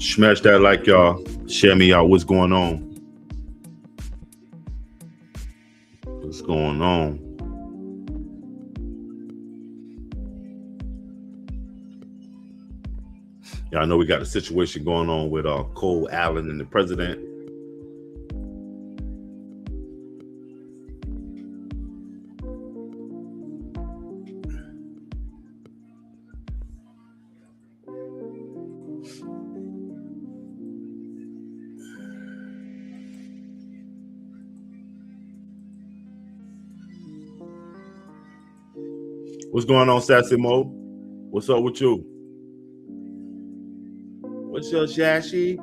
Smash that like, y'all. Share me out. What's going on? What's going on? Yeah, I know we got a situation going on with Cole Allen and the president. What's going on, Sassy Mo? What's up with you? What's up, Shashi?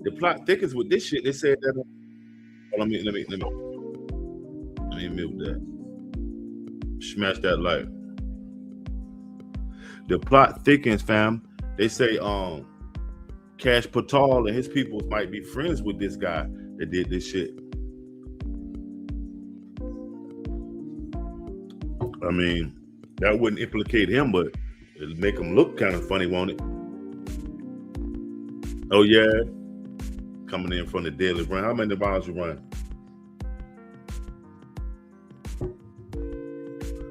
The plot thickens with this shit. They said that. Oh, let me mute that. Smash that like. The plot thickens, fam. They say Cash Patel and his people might be friends with this guy that did this shit. I mean, that wouldn't implicate him, but it'd make him look kind of funny, won't it? Oh yeah, coming in from the daily run. How many miles you run?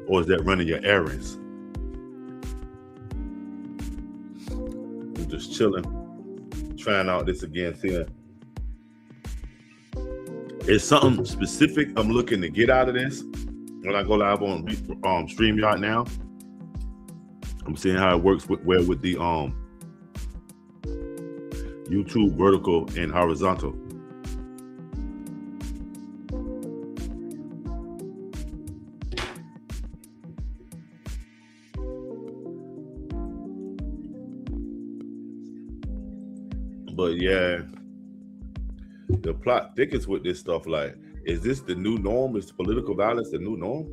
Or is that running your errands? I'm just chilling, trying out this again, seeing is something specific I'm looking to get out of this. When I go live on StreamYard now, I'm seeing how it works with the YouTube vertical and horizontal. But yeah, the plot thickens with this stuff. Like, is this the new norm? Is political violence the new norm?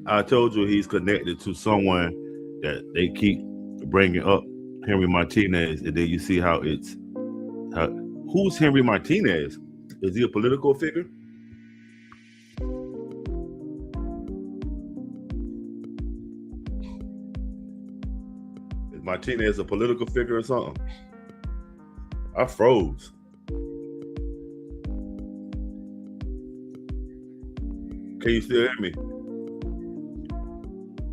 I told you he's connected to someone that they keep bringing up, Henry Martinez, and then you see how it's who's Henry Martinez? Is he a political figure? Is Martinez a political figure or something? I froze. Can you still hear me?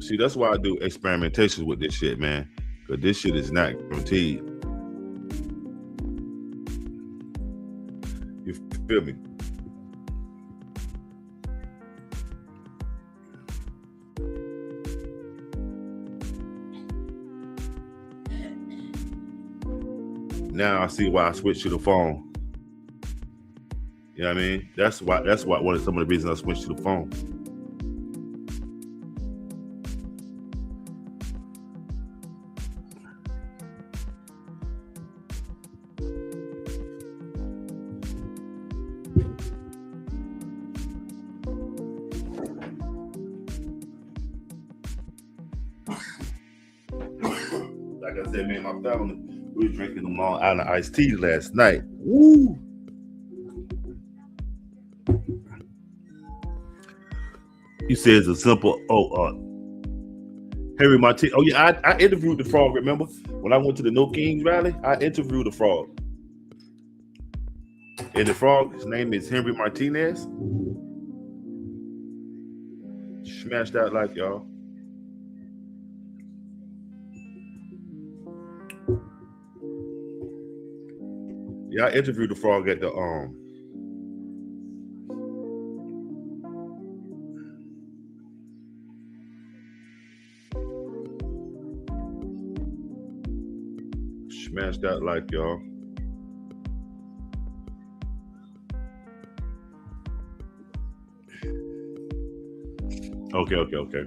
See, that's why I do experimentations with this shit, man. Because this shit is not guaranteed. You feel me? Now I see why I switched to the phone. You know what I mean? That's why one of some of the reasons I switched to the phone. Like I said, me and my family, we were drinking them Long Island iced tea last night. Woo! You said it's a simple, Henry Martinez. Oh yeah, I interviewed the frog, remember? When I went to the No Kings rally, I interviewed the frog. And the frog, his name is Henry Martinez. Smash that like, y'all. Yeah, I interviewed the frog at the smash that like, y'all. Okay.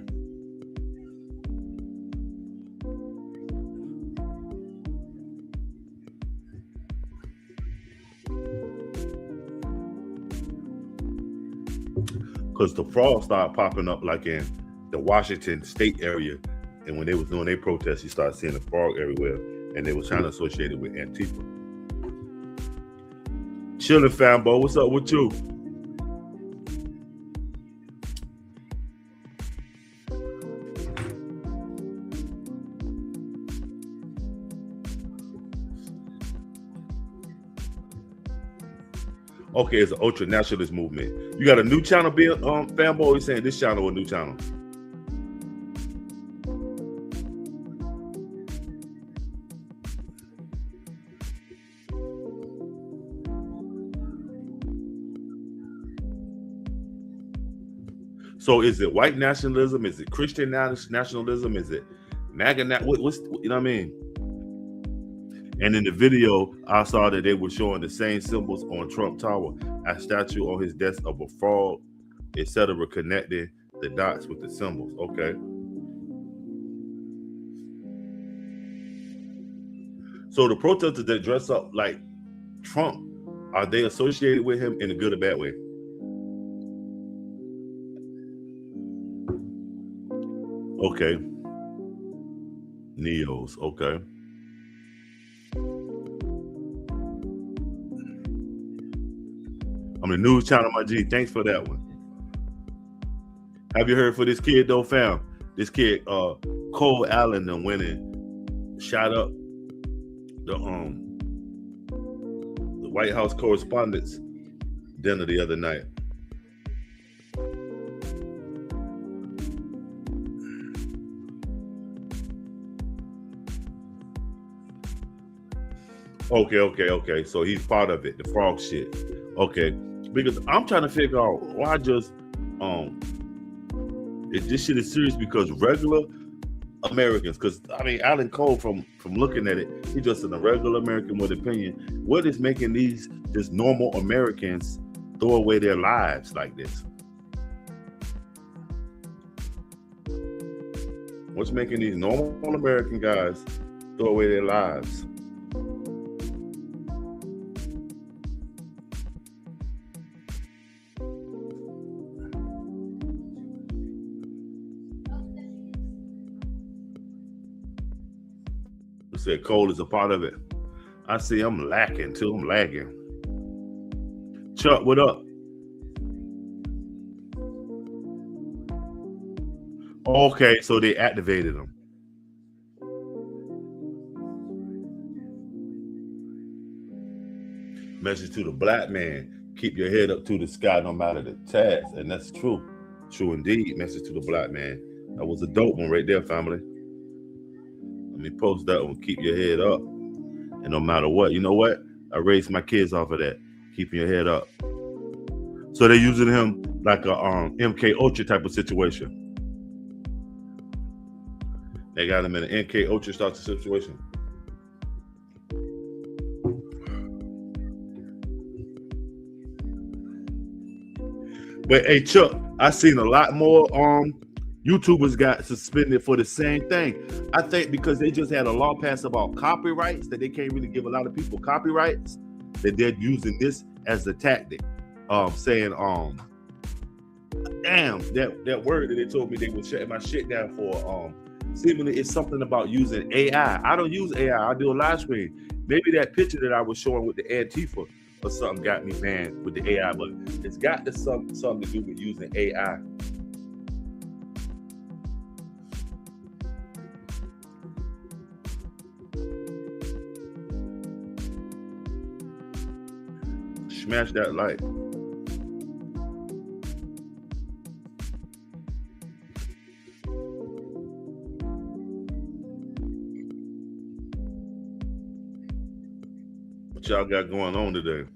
Because the frogs start popping up like in the Washington state area And when they was doing their protests, you started seeing the frog everywhere, and they was trying to associate it with Antifa. Chillin' fanboy, what's up with you? Okay, it's an ultra nationalist movement. You got a new channel, Bill? Fanboy, you saying this channel or a new channel? So is it white nationalism? Is it Christian nationalism? Is it MAGA? What's you know what I mean? And in the video, I saw that they were showing the same symbols on Trump Tower, a statue on his desk of a frog, etc., connecting the dots with the symbols. Okay. So the protesters that dress up like Trump, are they associated with him in a good or bad way? Okay. Neos, okay. I'm the news channel, my G. Thanks for that one. Have you heard for this kid though, fam? This kid, Cole Allen, done went and shot up the White House Correspondents' dinner the other night. Okay. So he's part of it, the frog shit. Okay. Because I'm trying to figure out why just if this shit is serious, because regular Americans, because I mean Alan Cole from looking at it, he's just a regular American with opinion. What is making these just normal Americans throw away their lives like this? What's making these normal American guys throw away their lives? Said Cole is a part of it. I see I'm lacking too. I'm lagging. Chuck, what up? Okay, so they activated him. Message to the black man: keep your head up to the sky no matter the task. And that's true. True indeed. Message to the black man. That was a dope one right there, family. Let me post that one. Keep your head up. And no matter what, you know what? I raised my kids off of that. Keeping your head up. So they're using him like a MK Ultra type of situation. They got him in an MK Ultra type of situation. But hey, Chuck, I seen a lot more YouTubers got suspended for the same thing. I think because they just had a law passed about copyrights, that they can't really give a lot of people copyrights, that they're using this as a tactic. Saying, damn, that word that they told me they would shut my shit down for, seemingly it's something about using AI. I don't use AI, I do a live stream. Maybe that picture that I was showing with the Antifa or something got me banned with the AI, but it's got to something to do with using AI. Smash that like. What y'all got going on today?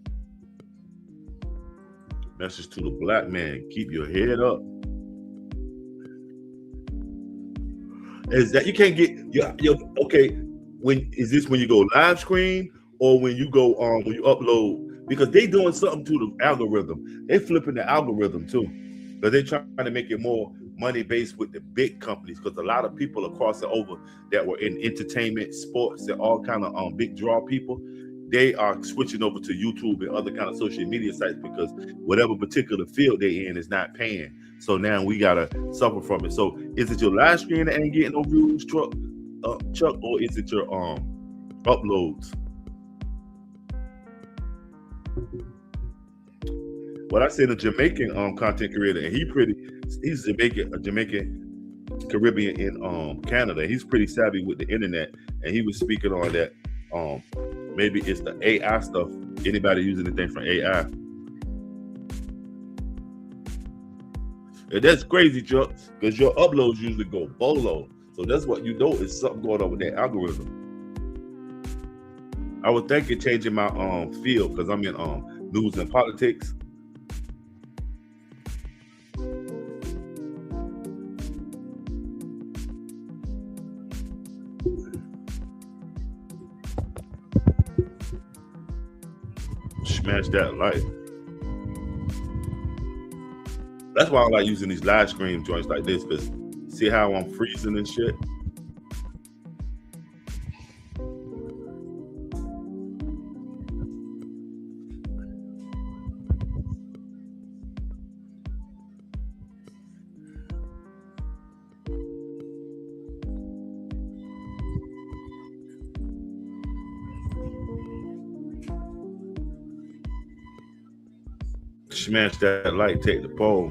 Message to the black man: keep your head up. Is that you can't get your okay? When is this when you go live stream or when you go when you upload? Because they doing something to the algorithm. They flipping the algorithm too. Because they're trying to make it more money based with the big companies. Because a lot of people are crossing over that were in entertainment, sports, and all kind of big draw people. They are switching over to YouTube and other kind of social media sites because whatever particular field they're in is not paying. So now we gotta suffer from it. So is it your live stream that ain't getting no views, Chuck, or is it your uploads? Well, I seen a Jamaican content creator, and he's a Jamaican Caribbean in Canada. He's pretty savvy with the internet, and he was speaking on that. Maybe it's the AI stuff. Anybody using anything from AI? And that's crazy, Chuck, because your uploads usually go bolo. So that's what you know is something going on with that algorithm. I was thinking changing my field because I'm in news and politics. Smash that like. That's why I like using these live stream joints like this, because see how I'm freezing and shit? Smash that like, take the poll.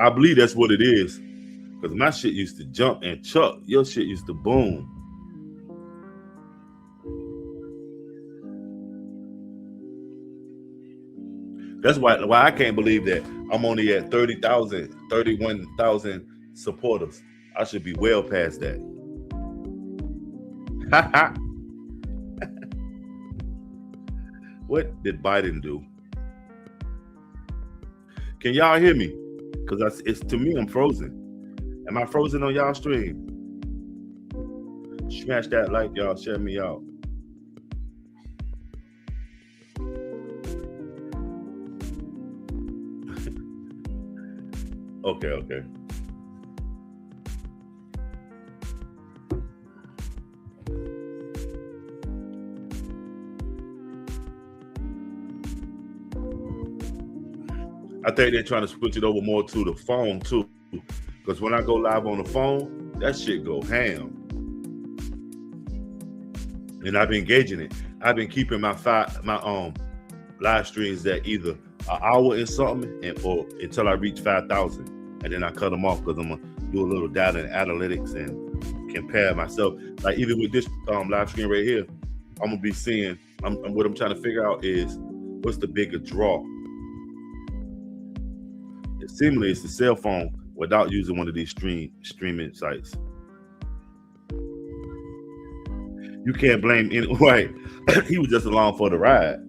I believe that's what it is. Because my shit used to jump, and Chuck, your shit used to boom. That's why I can't believe that I'm only at 31,000 supporters. I should be well past that. What did Biden do? Can y'all hear me? Because it's to me, I'm frozen. Am I frozen on y'all stream? Smash that like, y'all. Share me out. Okay. I think they're trying to switch it over more to the phone too, because when I go live on the phone, that shit go ham. And I've been engaging it. I've been keeping my live streams at either an hour and something, or until I reach 5,000, and then I cut them off because I'm gonna do a little data and analytics and compare myself. Like even with this live stream right here, I'm gonna be seeing. What I'm trying to figure out is what's the bigger draw. Seemingly, it's the cell phone without using one of these streaming sites. You can't blame any right. He was just along for the ride.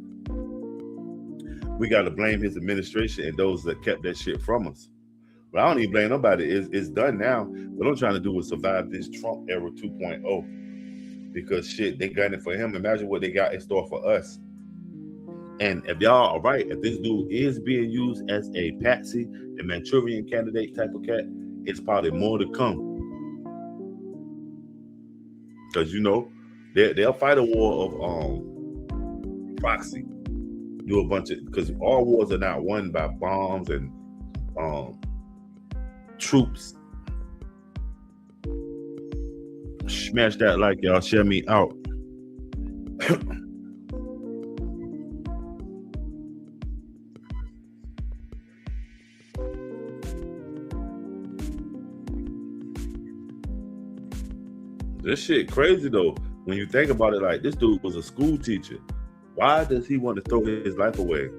We got to blame his administration and those that kept that shit from us. But I don't even blame nobody. It's done now. What I'm trying to do is survive this Trump era 2.0, because shit, they got it for him. Imagine what they got in store for us. And if y'all are right, if this dude is being used as a patsy, the Manchurian candidate type of cat, it's probably more to come. Because they'll fight a war of proxy, do a bunch of, because all wars are not won by bombs and troops. Smash that like, y'all. Share me out. This shit crazy though. When you think about it, like this dude was a school teacher. Why does he want to throw his life away?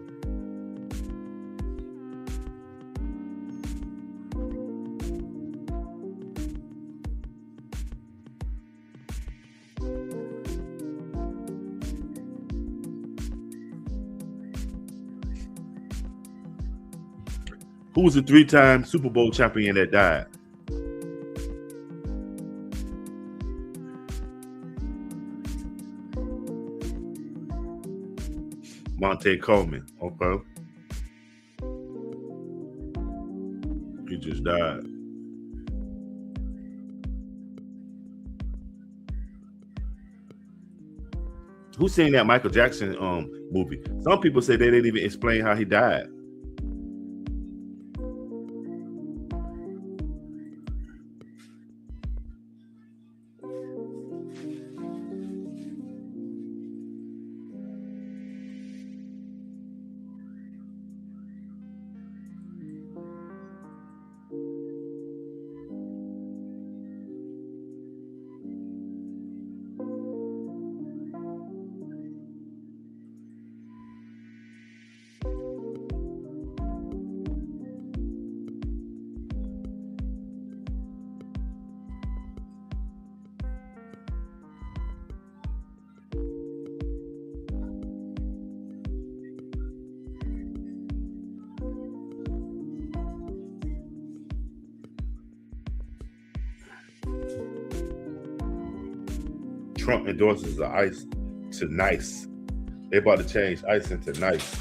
Who was the 3-time Super Bowl champion that died? Monte Coleman. Okay. He just died. Who seen that Michael Jackson movie? Some people say they didn't even explain how he died. Trump endorses the ICE to nice. They about to change ICE into nice.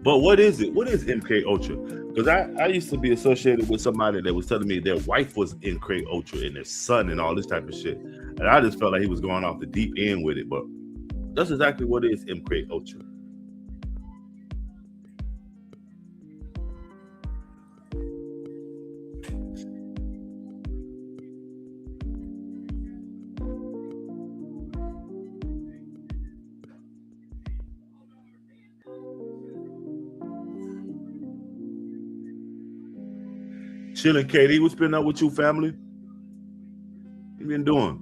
But what is it? What is MK Ultra? Because I used to be associated with somebody that was telling me their wife was MK Ultra and their son and all this type of shit. And I just felt like he was going off the deep end with it. But that's exactly what is MK Ultra. Chilling, KD. What's been up with you, family? What you been doing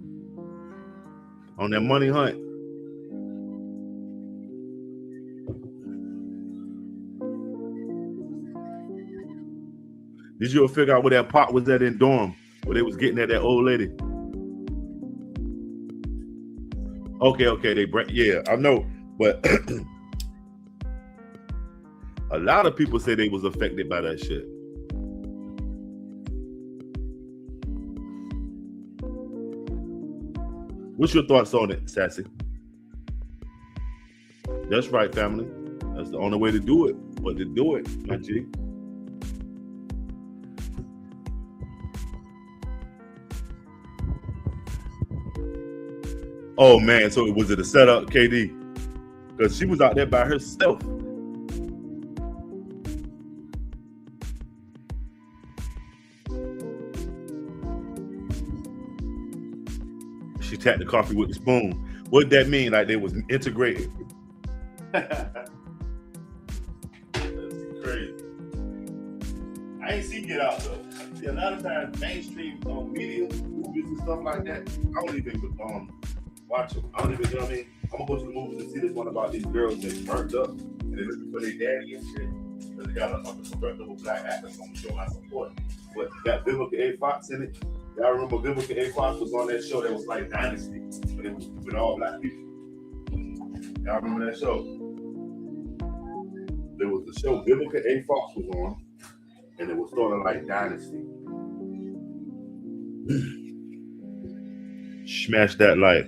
on that money hunt? Did you ever figure out where that pot was at in Durham, where they was getting at that old lady? Okay, yeah, I know, but a lot of people say they was affected by that shit. What's your thoughts on it, Sassy? That's right, family. That's the only way to do it. But to do it, my G. Oh man, so was it a setup, KD? Because she was out there by herself. She tapped the coffee with the spoon. What did that mean? Like they was integrated. That's crazy. I ain't seen Get Out though. See, a lot of times mainstream media, movies and stuff like that, I don't even watch them. I don't even, you know what I mean? I'm gonna go to the movies and see this one about these girls that burnt up and they're looking for their daddy and shit. Because they got a respectable black actor on the show I support. But got Vivica A. Fox in it. Y'all remember Vivica A. Fox was on that show that was like Dynasty, but it was with all black people. Y'all remember that show? There was the show Vivica A. Fox was on, and it was sort of like Dynasty. Smash that like.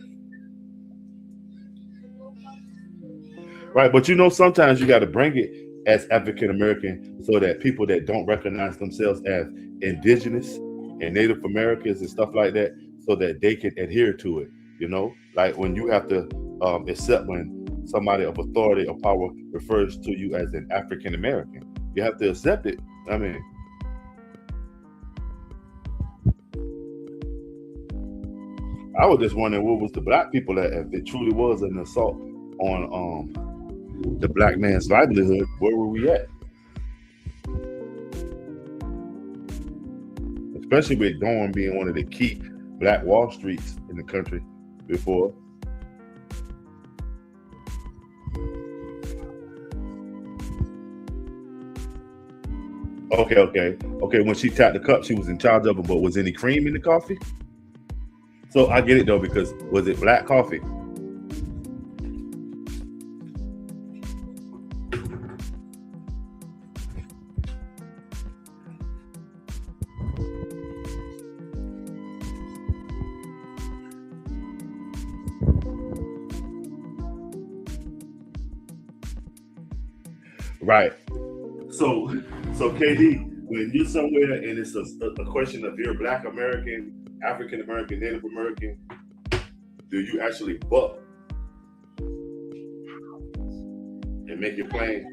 Right, but you know, sometimes you got to bring it as African American so that people that don't recognize themselves as indigenous and Native Americans and stuff like that, so that they can adhere to it. You know, like when you have to accept when somebody of authority or power refers to you as an African American, you have to accept it. I mean, I was just wondering what was the black people that, if it truly was an assault on the black man's livelihood, where were we at? Especially with Durham being one of the key black Wall Streets in the country before. Okay. When she tapped the cup, she was in charge of it, but was any cream in the coffee? So I get it though, because was it black coffee? Right. So KD, when you're somewhere and it's a question of you're Black American, African American, Native American, do you actually buck and make it plain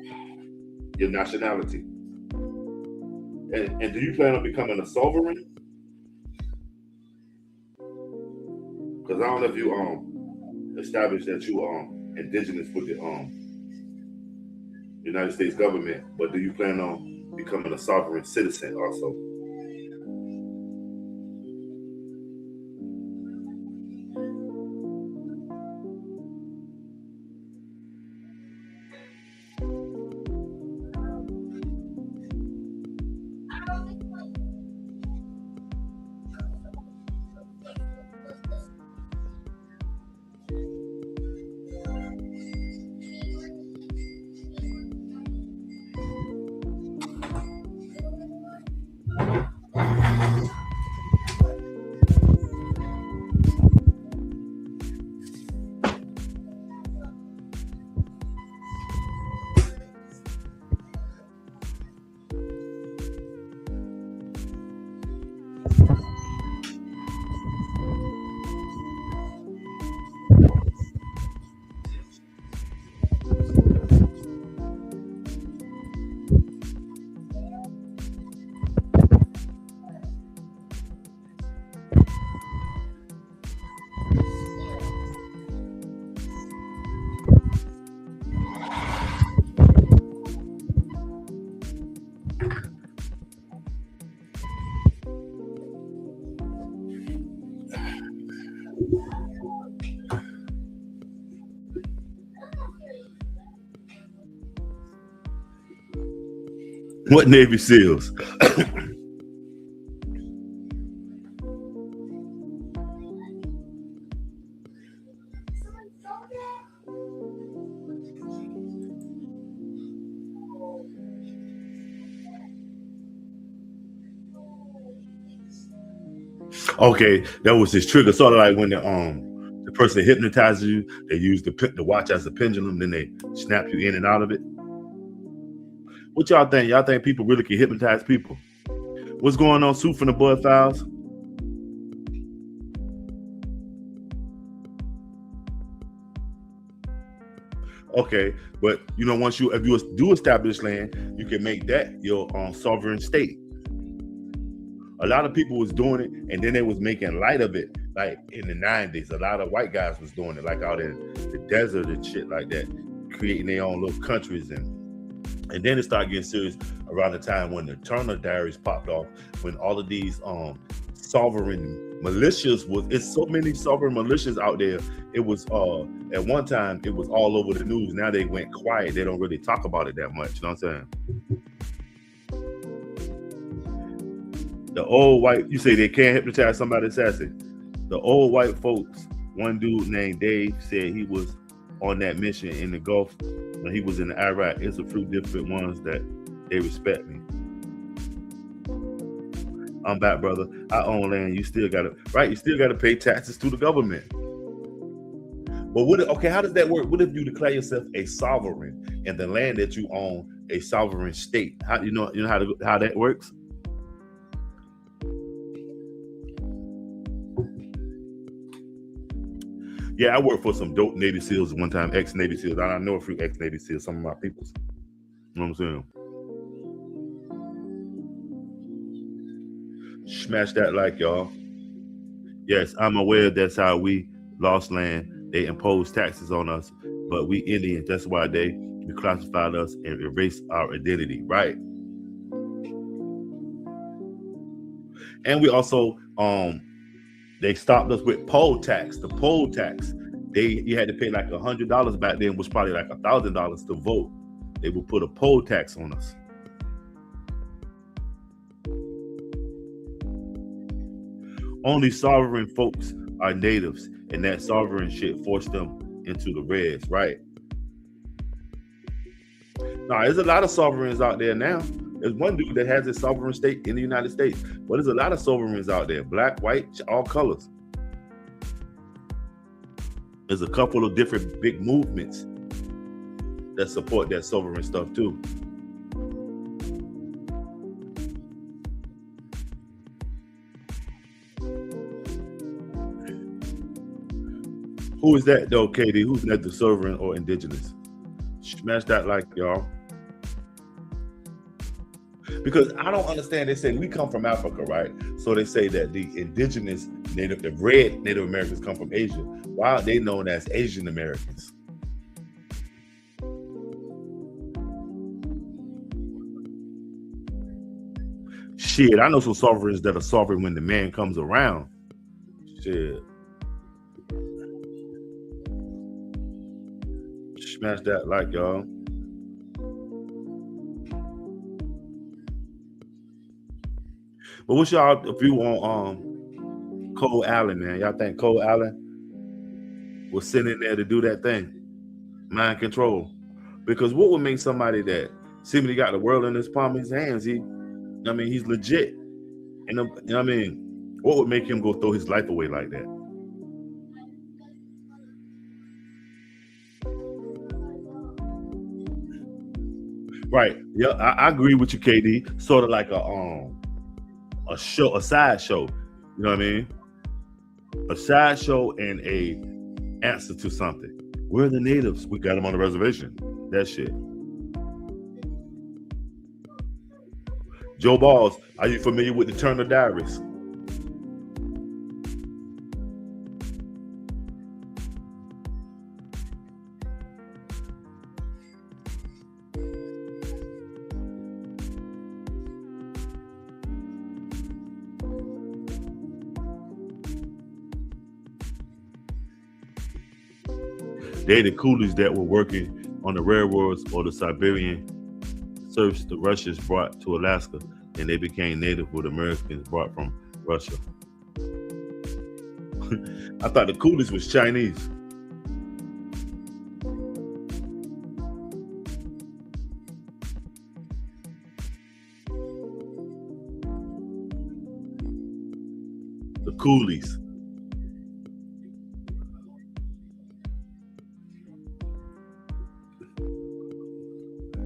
your nationality? And do you plan on becoming a sovereign? Because I don't know if you established that you indigenous with the United States government, but do you plan on becoming a sovereign citizen also? What Navy SEALs? Okay, that was his trigger. Sort of like when the person hypnotizes you, they use the watch as a pendulum, then they snap you in and out of it. What y'all think? Y'all think people really can hypnotize people? What's going on, Sue from the Bud Files? Okay, but you know, if you do establish land, you can make that your sovereign state. A lot of people was doing it, and then they was making light of it. Like in the 90s, a lot of white guys was doing it, like out in the desert and shit like that, creating their own little countries, and then it started getting serious around the time when the Turner Diaries popped off, when all of these sovereign militias it's so many sovereign militias out there. It was at one time it was all over the news. Now they went quiet. They don't really talk about it that much. You know what I'm saying? The old white, you say they can't hypnotize somebody, sassy. The old white folks, one dude named Dave said he was on that mission in the Gulf when he was in Iraq. It's a few different ones that they respect me. I'm back, brother. I own land. You still gotta pay taxes to the government. But how does that work? What if you declare yourself a sovereign and the land that you own a sovereign state? How you know how that works? Yeah, I worked for some dope Navy SEAls one time, ex-Navy SEAls. I know a few ex-Navy SEAls, some of my peoples. You know what I'm saying? Smash that like, y'all. Yes, I'm aware that's how we lost land. They imposed taxes on us, but we Indians, that's why they reclassified us and erased our identity, right? And we also they stopped us with poll tax. The poll tax, you had to pay like $100 back then, was probably like $1,000 to vote. They would put a poll tax on us. Only sovereign folks are natives, and that sovereign shit forced them into the reds, right? Now, there's a lot of sovereigns out there now. There's one dude that has a sovereign state in the United States, but there's a lot of sovereigns out there, black, white, all colors. There's a couple of different big movements that support that sovereign stuff too. Who is that though, KD? Who's that, the sovereign or indigenous? Smash that like, y'all. Because I don't understand. They say we come from Africa, right? So they say that the indigenous the red Native Americans come from Asia. Why are they known as Asian Americans? Shit, I know some sovereigns that are sovereign when the man comes around. Shit. Smash that like, y'all. But what's y'all view on Cole Allen, man? Y'all think Cole Allen was sent in there to do that thing? Mind control. Because what would make somebody that seemingly got the world in his palm of his hands, he's legit. And what would make him go throw his life away like that? Right. Yeah, I agree with you, KD. Sort of like a sideshow. You know what I mean? A sideshow and a answer to something. We're the natives. We got them on the reservation. That shit. Joe Balls, are you familiar with the Turner Diaries? They the coolies that were working on the railroads or the Siberian serfs the Russians brought to Alaska, and they became native with Americans brought from Russia. I thought the coolies was Chinese. The coolies.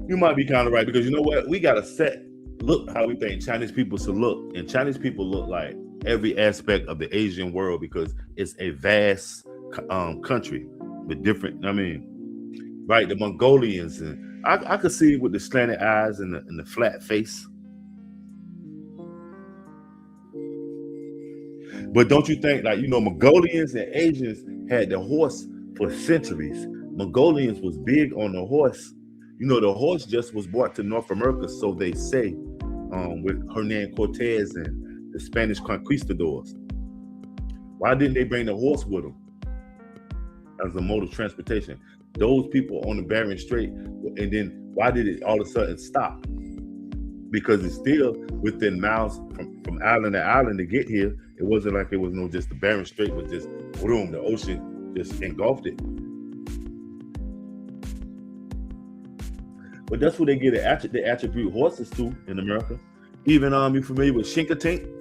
You might be kind of right because you know what? We got a set look how we think Chinese people should look, and Chinese people look like every aspect of the Asian world because it's a vast country with different. I mean, right? The Mongolians, and I could see with the slanted eyes and the flat face. But don't you think, like, Mongolians and Asians had the horse for centuries. Mongolians was big on the horse. The horse just was brought to North America, so they say, with Hernan Cortez and the Spanish conquistadors. Why didn't they bring the horse with them as a mode of transportation? Those people on the Bering Strait, and then why did it all of a sudden stop? Because it's still within miles from island to island to get here. It wasn't like it was just the Bering Strait was just boom, the ocean just engulfed it. But that's what they get they attribute horses to in America. Even you familiar with Shinkatank?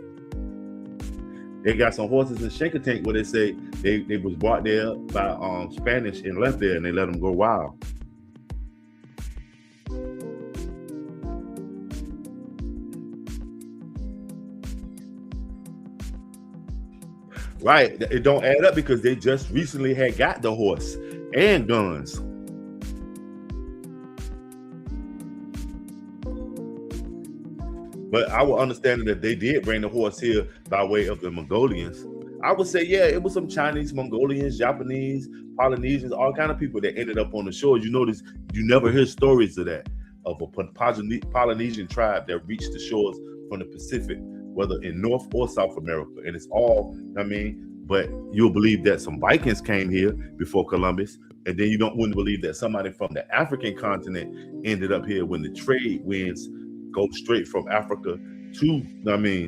They got some horses in Shinkatank where they say they was brought there by Spanish and left there, and they let them go wild. Right. It don't add up because they just recently had got the horse and guns. But I will understand that they did bring the horse here by way of the Mongolians. I would say, yeah, it was some Chinese, Mongolians, Japanese, Polynesians, all kind of people that ended up on the shores. You notice you never hear stories of that, of a Polynesian tribe that reached the shores from the Pacific, whether in North or South America. And it's all, but you'll believe that some Vikings came here before Columbus. And then you wouldn't believe that somebody from the African continent ended up here when the trade winds go straight from Africa to,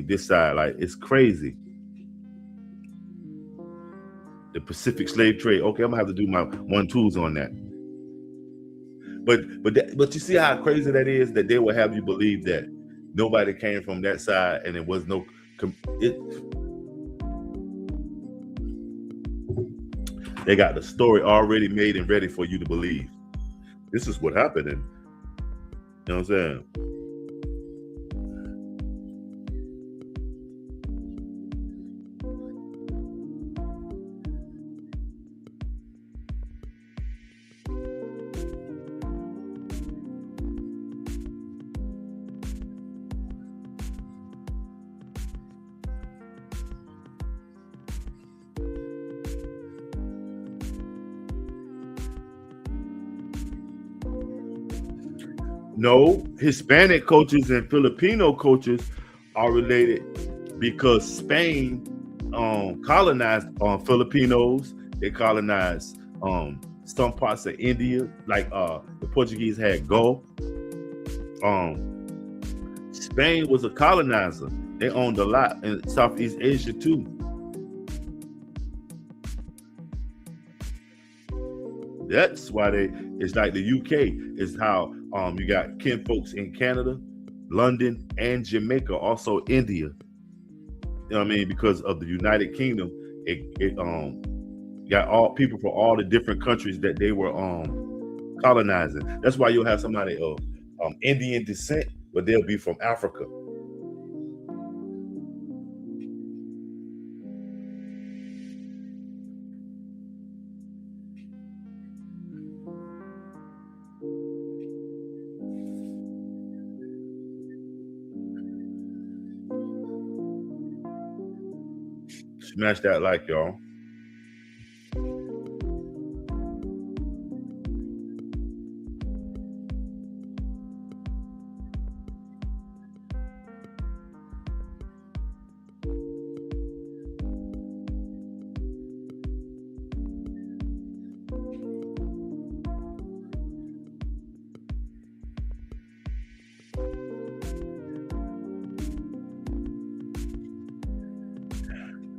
this side. Like, it's crazy. The Pacific slave trade. Okay, I'm gonna have to do my 1-2s on that. But you see how crazy that is, that they will have you believe that nobody came from that side and it was no. They got the story already made and ready for you to believe. This is what happened. And, you know what I'm saying? No, Hispanic cultures and Filipino cultures are related because Spain colonized Filipinos. They colonized some parts of India, like the Portuguese had Go. Spain was a colonizer. They owned a lot in Southeast Asia too. That's why it's like the UK is how you got kin folks in Canada, London, and Jamaica, also India. You know what I mean? Because of the United Kingdom, it got all people from all the different countries that they were colonizing. That's why you'll have somebody of Indian descent, but they'll be from Africa. Smash that like, y'all.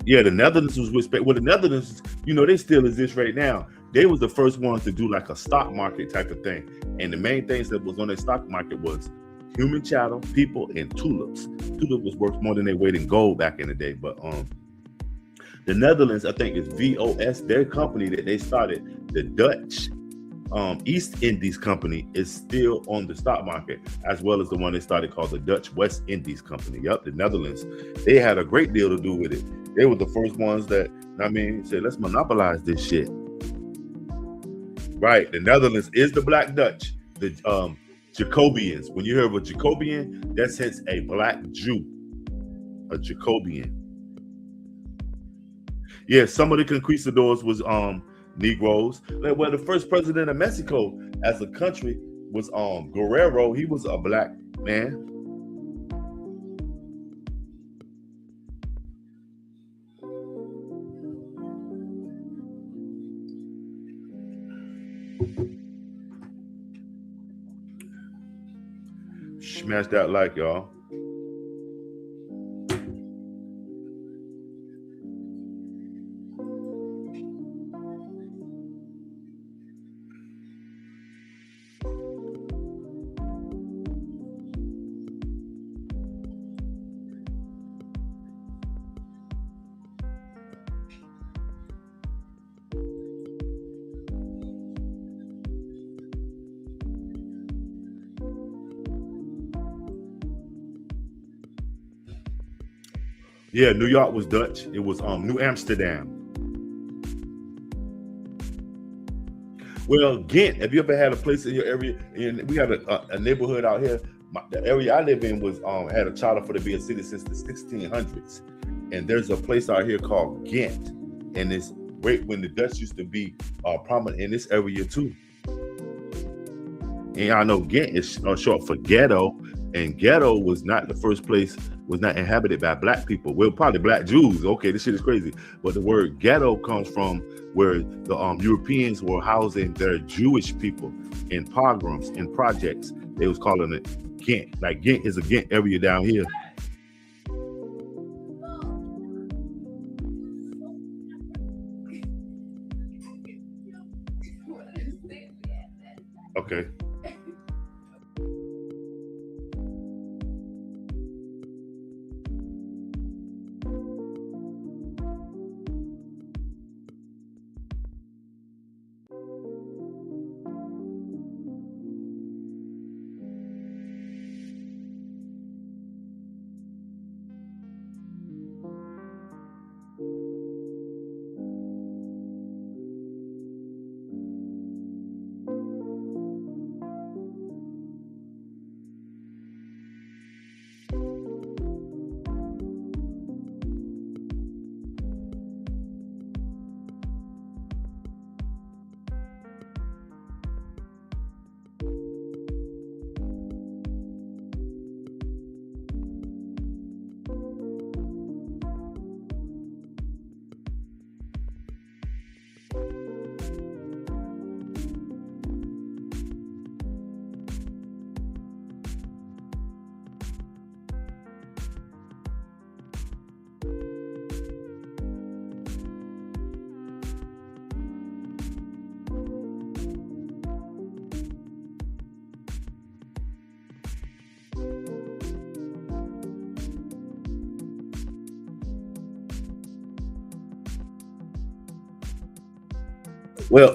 Yeah, the Netherlands was respect. Well, the Netherlands, they still exist right now. They was the first ones to do like a stock market type of thing, and the main things that was on their stock market was human chattel, people, and tulips. Tulip was worth more than their weight in gold back in the day. But the Netherlands, I think, is VOS. Their company that they started, the Dutch East Indies Company, is still on the stock market, as well as the one they started called the Dutch West Indies Company. Yep, the Netherlands. They had a great deal to do with it. They were the first ones that, said, let's monopolize this shit. Right. The Netherlands is the Black Dutch. The Jacobians. When you hear of a Jacobian, that's hence a black Jew. A Jacobian. Yeah, some of the conquistadors was Negroes. Well, the first president of Mexico as a country was Guerrero. He was a black man. Smash that like, y'all. Yeah, New York was Dutch. It was New Amsterdam. Well, Ghent. Have you ever had a place in your area? And we got a neighborhood out here. The area I live in was had a charter for to be a city since the 1600s, and there's a place out here called Ghent, and it's right when the Dutch used to be prominent in this area too. And I know Ghent is short for ghetto, and ghetto was not the first place, was not inhabited by black people. Well, probably black Jews. Okay, this shit is crazy. But the word ghetto comes from where the Europeans were housing their Jewish people in pogroms, in projects. They was calling it Ghent. Like Ghent is a Ghent area down here. Okay.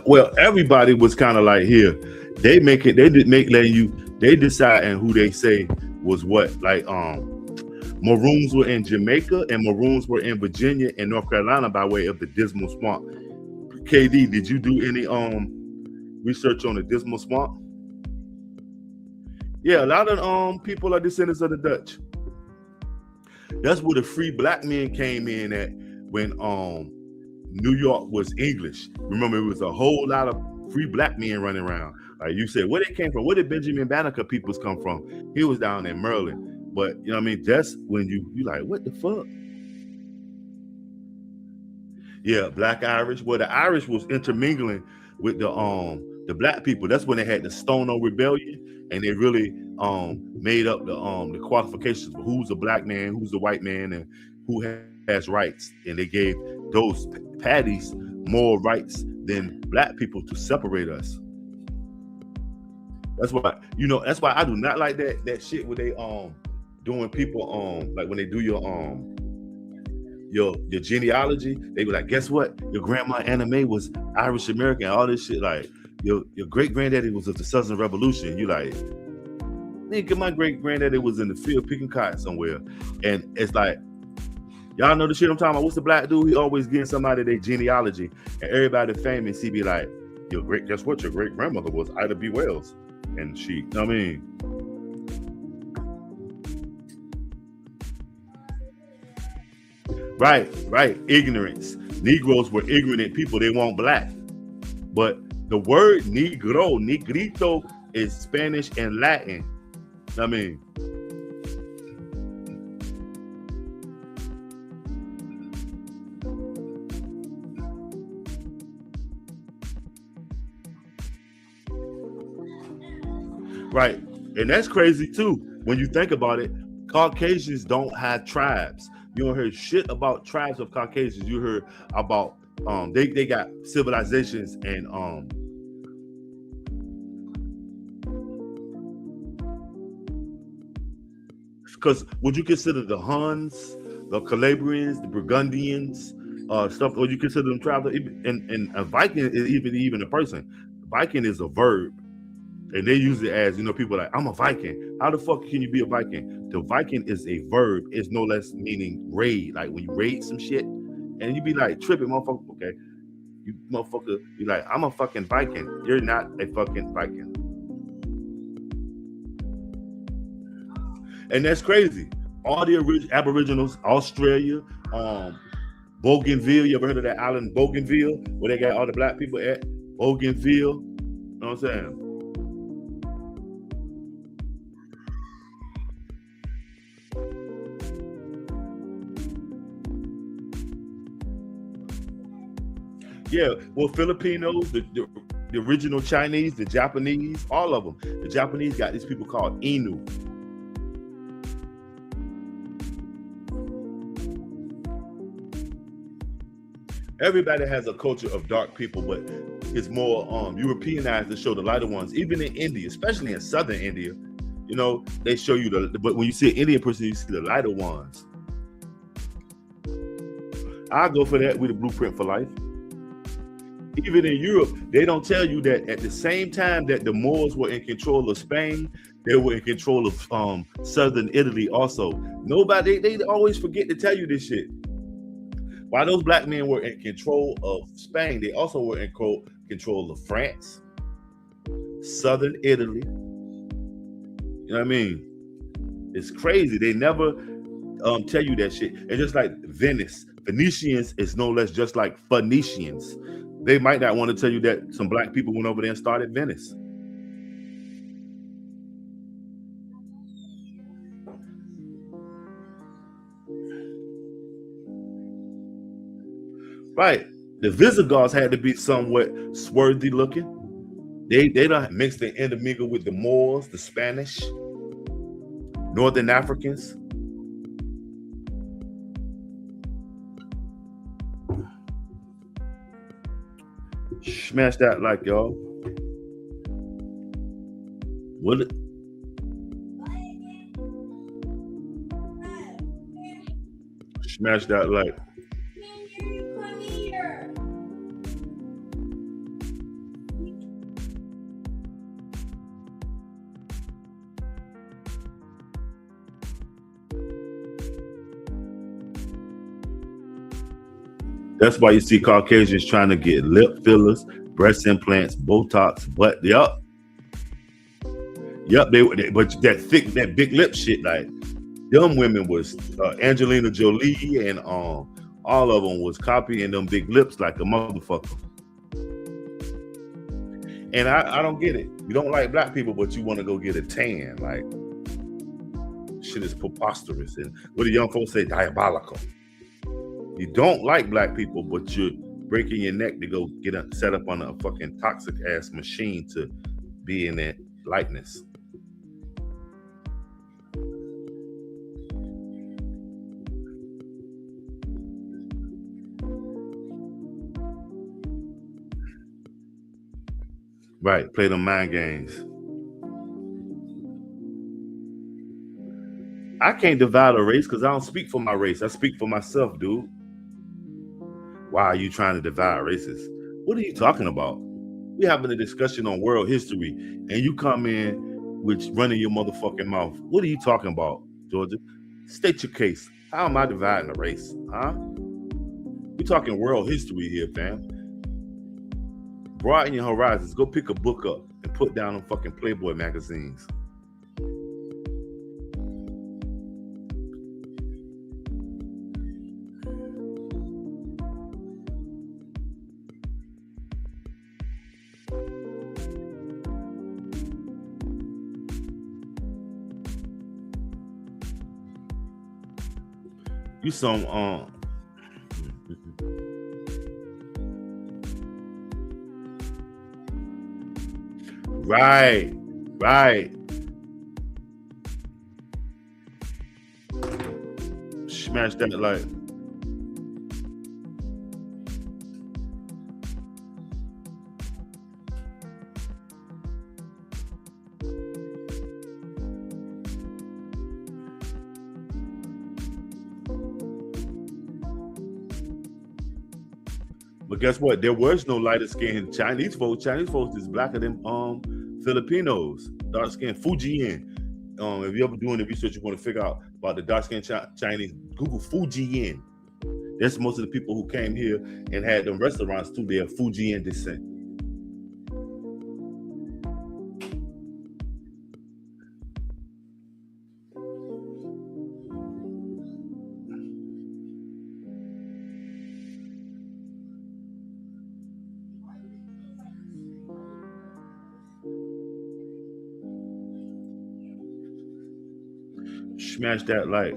Well, everybody was kind of like here. They make it. They did make let you. They deciding who they say was what. Like Maroons were in Jamaica and Maroons were in Virginia and North Carolina by way of the Dismal Swamp. KD, did you do any research on the Dismal Swamp? Yeah, a lot of people are descendants of the Dutch. That's where the free black men came in at when New York was English. Remember, it was a whole lot of free black men running around. Like you said, where they came from? Where did Benjamin Banneker peoples come from? He was down in Maryland. But you know what I mean? That's when you like, what the fuck? Yeah, black Irish. Well, the Irish was intermingling with the black people. That's when they had the Stono Rebellion, and they really made up the qualifications for who's a black man, who's a white man, and who has rights, and they gave those patties more rights than black people to separate us. That's why that's why I do not like that shit where they doing people like when they do your genealogy, they be like, guess what? Your grandma Anime was Irish American, all this shit. Like your great granddaddy was of the Southern Revolution. You like, nigga, my great granddaddy was in the field picking cotton somewhere. And it's like, y'all know the shit I'm talking about. What's the black dude? He always getting somebody their genealogy. And everybody famous, he be like, guess what? Your great grandmother was Ida B. Wells. And she, I mean, right. Ignorance. Negroes were ignorant people. They weren't black. But the word negro, negrito, is Spanish and Latin. I mean, right. And that's crazy too. When you think about it, Caucasians don't have tribes. You don't hear shit about tribes of Caucasians. You heard about they got civilizations and because would you consider the Huns, the Calabrians, the Burgundians, stuff? Would you consider them tribes? And a Viking is even a person. Viking is a verb, and they use it as people like, I'm a Viking. How the fuck can you be a Viking? The Viking is a verb. It's no less meaning raid. Like when you raid some shit, and you be like tripping, motherfucker. Okay, you motherfucker be like, I'm a fucking Viking. You're not a fucking Viking. And that's crazy. All the Aboriginals, Australia, Bougainville. You ever heard of that island, Bougainville, where they got all the black people at? Bougainville. You know what I'm saying? Yeah, well, Filipinos, the original Chinese, the Japanese, all of them. The Japanese got these people called Inu. Everybody has a culture of dark people, but it's more Europeanized to show the lighter ones. Even in India, especially in southern India, they show you but when you see an Indian person, you see the lighter ones. I go for that with the blueprint for life. Even in Europe, they don't tell you that at the same time that the Moors were in control of Spain, they were in control of southern Italy also. They always forget to tell you this shit. While those black men were in control of Spain, they also were in control of France, southern Italy. You know what I mean? It's crazy. They never tell you that shit. And just like Venice, Venetians is no less just like Phoenicians. They might not want to tell you that some black people went over there and started Venice. Right. The Visigoths had to be somewhat swarthy looking. They don't mix the intermingle with the Moors, the Spanish, Northern Africans. Smash that like, y'all. Will it? Smash that like. That's why you see Caucasians trying to get lip fillers, breast implants, Botox, butt. Yup. But that big lip shit, like them women was Angelina Jolie and all of them was copying them big lips like a motherfucker. And I don't get it. You don't like black people, but you want to go get a tan. Like, shit is preposterous. And what the young folks say, diabolical. You don't like black people, but you're breaking your neck to go get set up on a fucking toxic ass machine to be in that likeness. Right, play them mind games. I can't divide a race because I don't speak for my race. I speak for myself, dude. Why are you trying to divide races? What are you talking about? We're having a discussion on world history, and you come in with running your motherfucking mouth. What are you talking about, Georgia? State your case. How am I dividing a race? Huh? We're talking world history here, fam. Broaden your horizons. Go pick a book up and put down on fucking Playboy magazines. You some right. Smash that like. But guess what? There was no lighter skinned Chinese folks. Chinese folks is blacker than Filipinos. Dark skinned Fujian. If you're ever doing the research, you want to figure out about the dark skinned Chinese, Google Fujian. That's most of the people who came here and had them restaurants too. They're Fujian descent. Smash that like.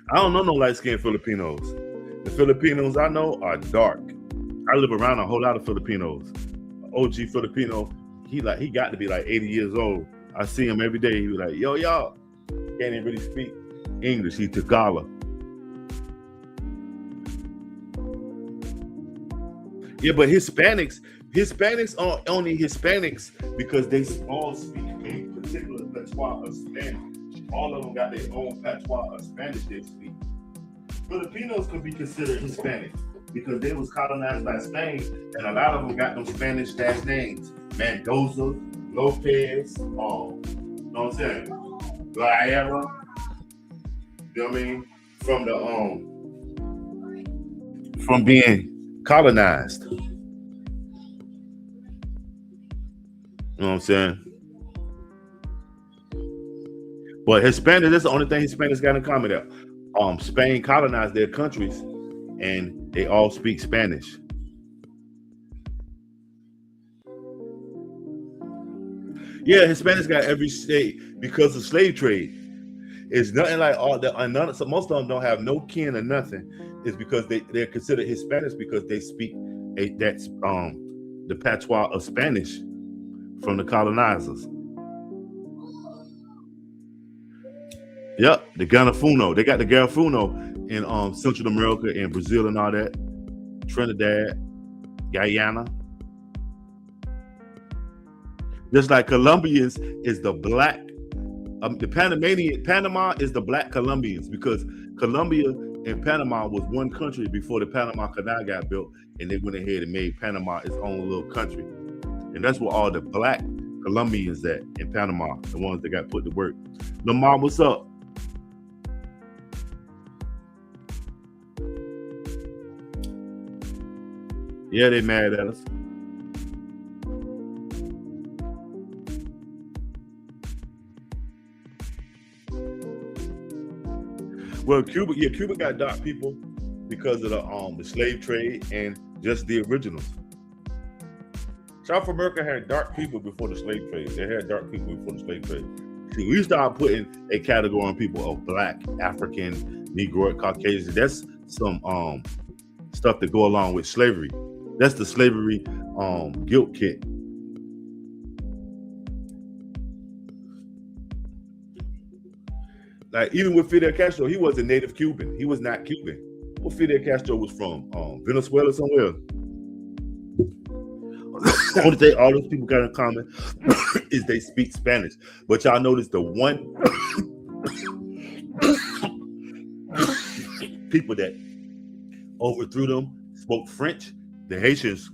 I don't know no light-skinned Filipinos. The Filipinos I know are dark. I live around a whole lot of Filipinos. OG Filipino, he got to be like 80 years old. I see him every day. He be like, yo, y'all. Can't even really speak English. He Tagalog. Yeah, but Hispanics are only Hispanics because they all speak a particular patois of Spanish. All of them got their own patois of Spanish they speak. Filipinos could be considered Hispanic because they was colonized by Spain, and a lot of them got them Spanish names. Mendoza, Lopez, you know what I'm saying? Guerrero. You know what I mean? From being colonized. You know what I'm saying? But Hispanic, that's the only thing Hispanics got in common there. Spain colonized their countries and they all speak Spanish. Yeah, Hispanics got every state because of slave trade. It's nothing like all that. So most of them don't have no kin or nothing. It's because they're considered Hispanics because they speak the patois of Spanish from the colonizers. Yep, the Ganafuno. They got the Ganafuno in Central America and Brazil and all that. Trinidad, Guyana. Just like Colombians is the black, the Panama is the black Colombians because Colombia and Panama was one country before the Panama Canal got built, and they went ahead and made Panama its own little country. And that's where all the black Colombians at in Panama, the ones that got put to work. Lamar, what's up? Yeah, they mad at us. Well, Cuba got dark people because of the slave trade and just the originals. South America had dark people before the slave trade. They had dark people before the slave trade. See, we start putting a category on people of black, African, Negroid, Caucasian. That's some stuff that go along with slavery. That's the slavery guilt kit. Like even with Fidel Castro, he was a native Cuban. He was not Cuban. Well, Fidel Castro was from Venezuela somewhere. Only thing all those people got in common is they speak Spanish. But y'all notice the one people that overthrew them spoke French. The Haitians,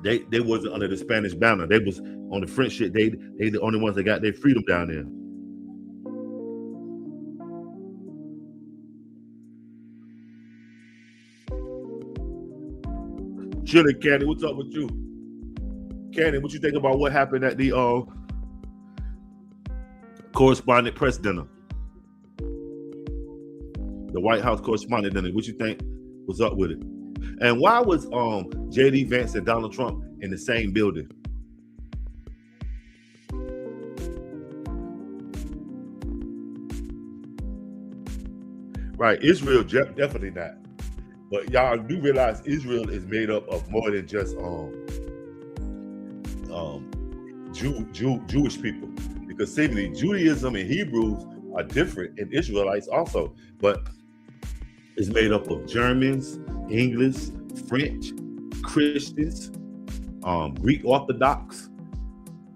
they wasn't under the Spanish banner. They was on the French shit. They the only ones that got their freedom down there. Chilling, Candy, what's up with you? Candy, what you think about what happened at the correspondent press dinner? The White House correspondent dinner. What you think was up with it? And why was J.D. Vance and Donald Trump in the same building? Right, Israel definitely not. But y'all do realize Israel is made up of more than just Jewish people, because simply Judaism and Hebrews are different, and Israelites also. But it's made up of Germans, English, French, Christians, Greek Orthodox.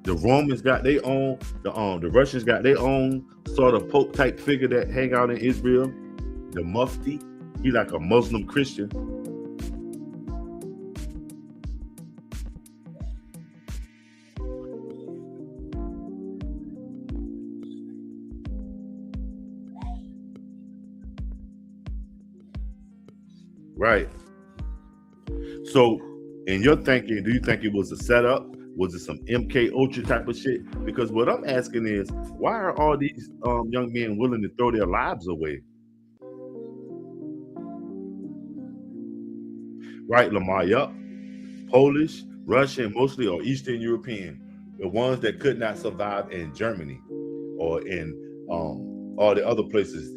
The Romans got their own. The Russians got their own sort of Pope type figure that hang out in Israel. The Mufti. He like a Muslim Christian. Right. So, in your thinking, do you think it was a setup? Was it some MK Ultra type of shit? Because what I'm asking is, why are all these young men willing to throw their lives away? Right, Lamar, yup. Polish, Russian, mostly, or Eastern European. The ones that could not survive in Germany or in all the other places.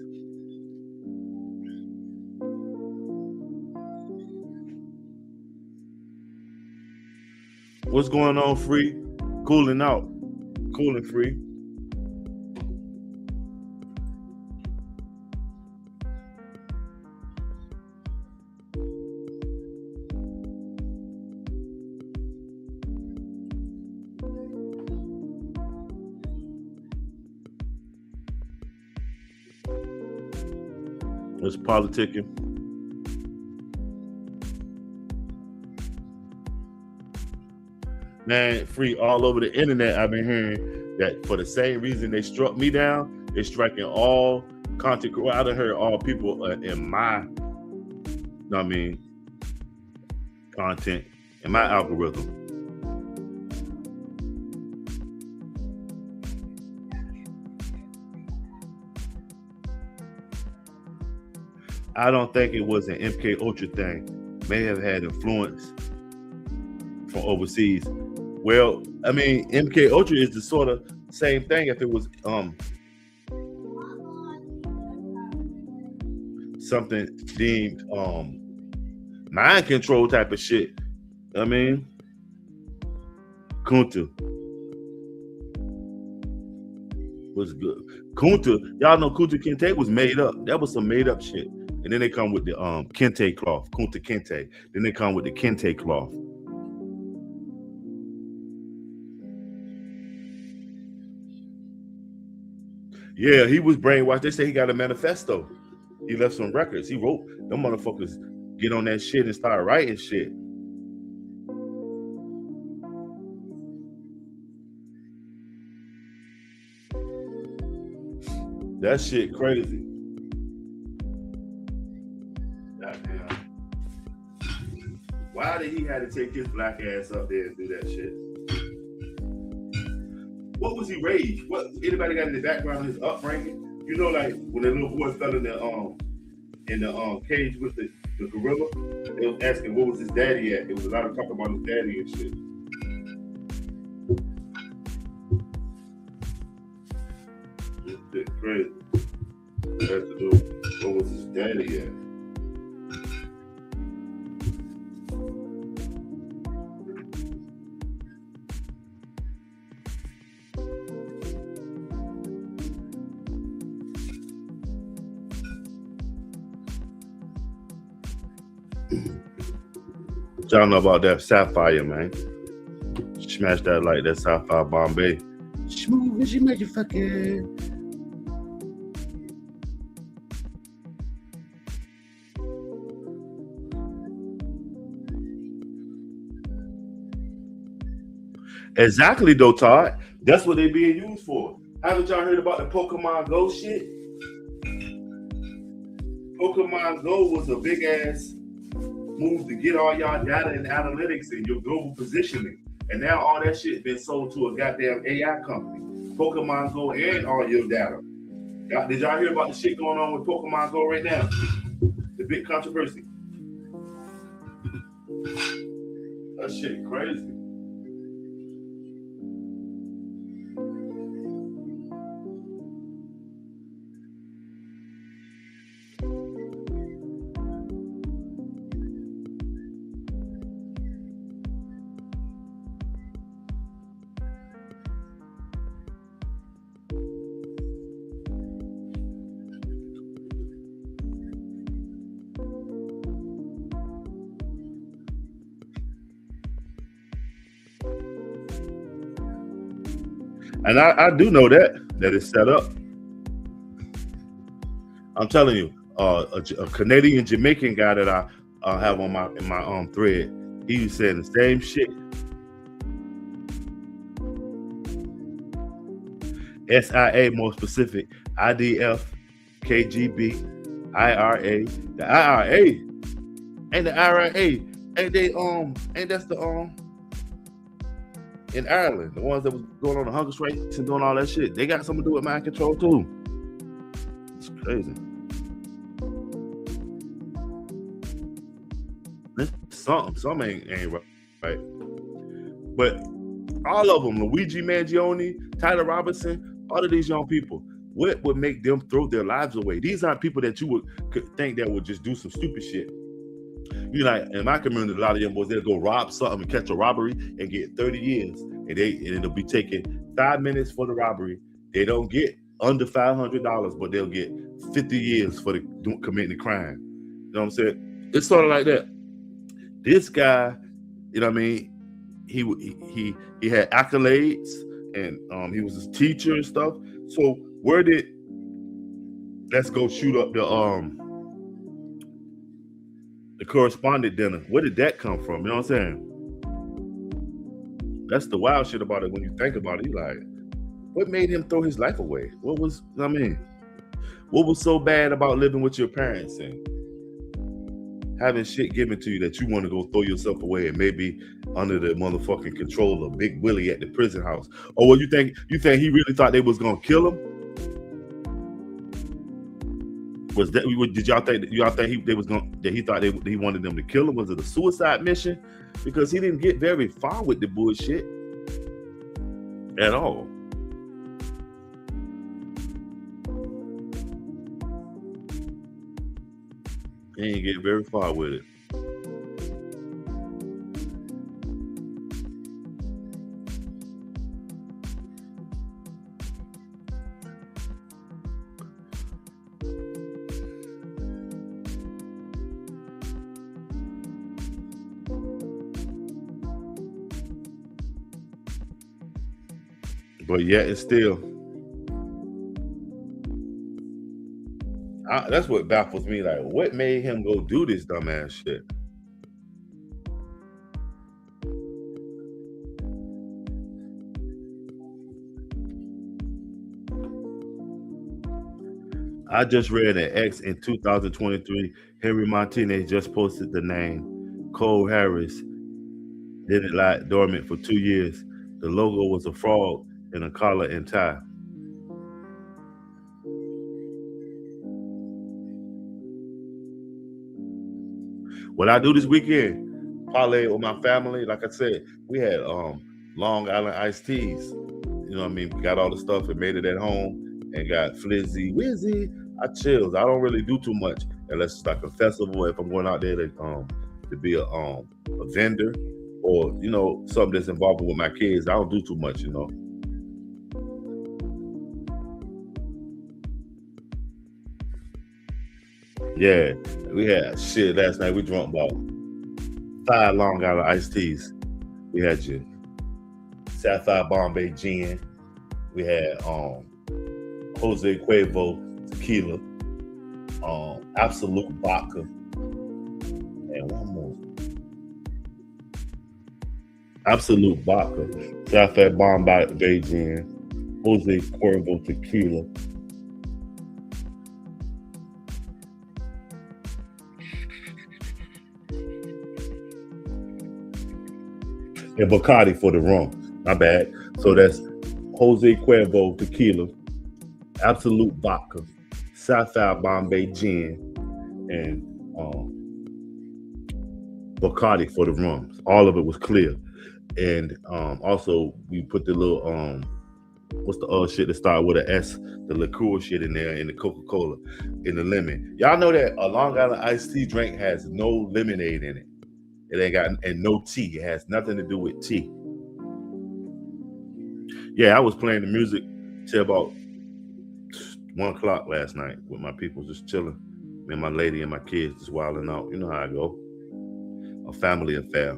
What's going on, Free? Cooling out. Cooling, Free. It's politicking. Man, Free, all over the internet, I've been hearing that for the same reason they struck me down, they're striking all content. I done heard all people in my, content, in my algorithm. I don't think it was an MK Ultra thing. May have had influence from overseas. Well, I mean, MK Ultra is the sort of same thing if it was something deemed mind control type of shit. I mean, Kunta was good. Kunta, y'all know Kunta Kinte was made up. That was some made up shit. And then they come with the Kente cloth, Kunta Kinte. Then they come with the Kente cloth. Yeah, he was brainwashed. They say he got a manifesto. He left some records. He wrote, them motherfuckers get on that shit and start writing shit. That shit crazy. Goddamn. Why did he have to take his black ass up there and do that shit? What was he raised? What anybody got in the background of his upbringing? You know, like when the little boy fell in the cage with the gorilla, they was asking what was his daddy at. There was a lot of talk about his daddy and shit. Shit crazy. Had to do. What was his daddy at? Y'all know about that Sapphire, man. Smash that like that Sapphire Bombay. Smooth as you motherfucker. Exactly, though, Todd. That's what they being used for. Haven't y'all heard about the Pokemon Go shit? Pokemon Go was a big ass move to get all y'all data and analytics and your global positioning. And now all that shit been sold to a goddamn AI company. Pokemon Go and all your data. Did y'all hear about the shit going on with Pokemon Go right now? The big controversy. That shit crazy. And I do know that it's set up. I'm telling you, a Canadian Jamaican guy that I have on my thread, he was saying the same shit. SIA more specific, IDF, KGB, IRA. The IRA ain't the IRA. Ain't they ain't that's the in Ireland, the ones that was going on the hunger strikes and doing all that shit. They got something to do with mind control too. It's crazy. Some ain't right. But all of them, Luigi Mangione, Tyler Robinson, all of these young people, what would make them throw their lives away? These aren't people that you could think that would just do some stupid shit. You know, in my community, a lot of young boys, they'll go rob something and catch a robbery and get 30 years. And it'll be taking 5 minutes for the robbery. They don't get under $500, but they'll get 50 years for committing the crime. You know what I'm saying? It's sort of like that. This guy, you know what I mean? He had accolades and he was a teacher and stuff. So let's go shoot up the correspondent dinner. Where did that come from? You know what I'm saying? That's the wild shit about it when you think about it. You like, what made him throw his life away? What was so bad about living with your parents and having shit given to you that you want to go throw yourself away and maybe under the motherfucking control of Big Willie at the prison house? Or what you think he really thought they was gonna kill him? Was that did y'all think he thought he wanted them to kill him? Was it a suicide mission? Because he didn't get very far with the bullshit at all. He ain't get very far with it. But yet it's still, that's what baffles me. Like, what made him go do this dumbass shit? I just read an X in 2023. Henry Martinez just posted the name Cole Harris. Didn't lie dormant for 2 years. The logo was a frog in a collar and tie. What I do this weekend, parlay with my family. Like I said, we had Long Island iced teas. You know what I mean? We got all the stuff and made it at home. and got Flizzy Wizzy. I chills. I don't really do too much unless it's like a festival. If I'm going out there to be a vendor or something that's involved with my kids, I don't do too much. Yeah, we had shit last night. We drunk about 5 Long Island iced teas. We had your Sapphire Bombay gin. We had Jose Cuervo tequila, Absolute vodka, and one more. Absolute vodka, Sapphire Bombay gin, Jose Cuervo tequila, and Bacardi for the rum. My bad. So that's Jose Cuervo tequila, Absolute vodka, Sapphire Bombay gin, and Bacardi for the rums. All of it was clear. And also we put the little what's the other shit that started with an S, the liqueur shit in there, and the Coca-Cola, in the lemon. Y'all know that a Long Island iced tea drink has no lemonade in it. It ain't got and no tea. It has nothing to do with tea. Yeah, I was playing the music till about 1 o'clock last night with my people, just chilling. Me and my lady and my kids just wilding out. You know how I go. A family affair.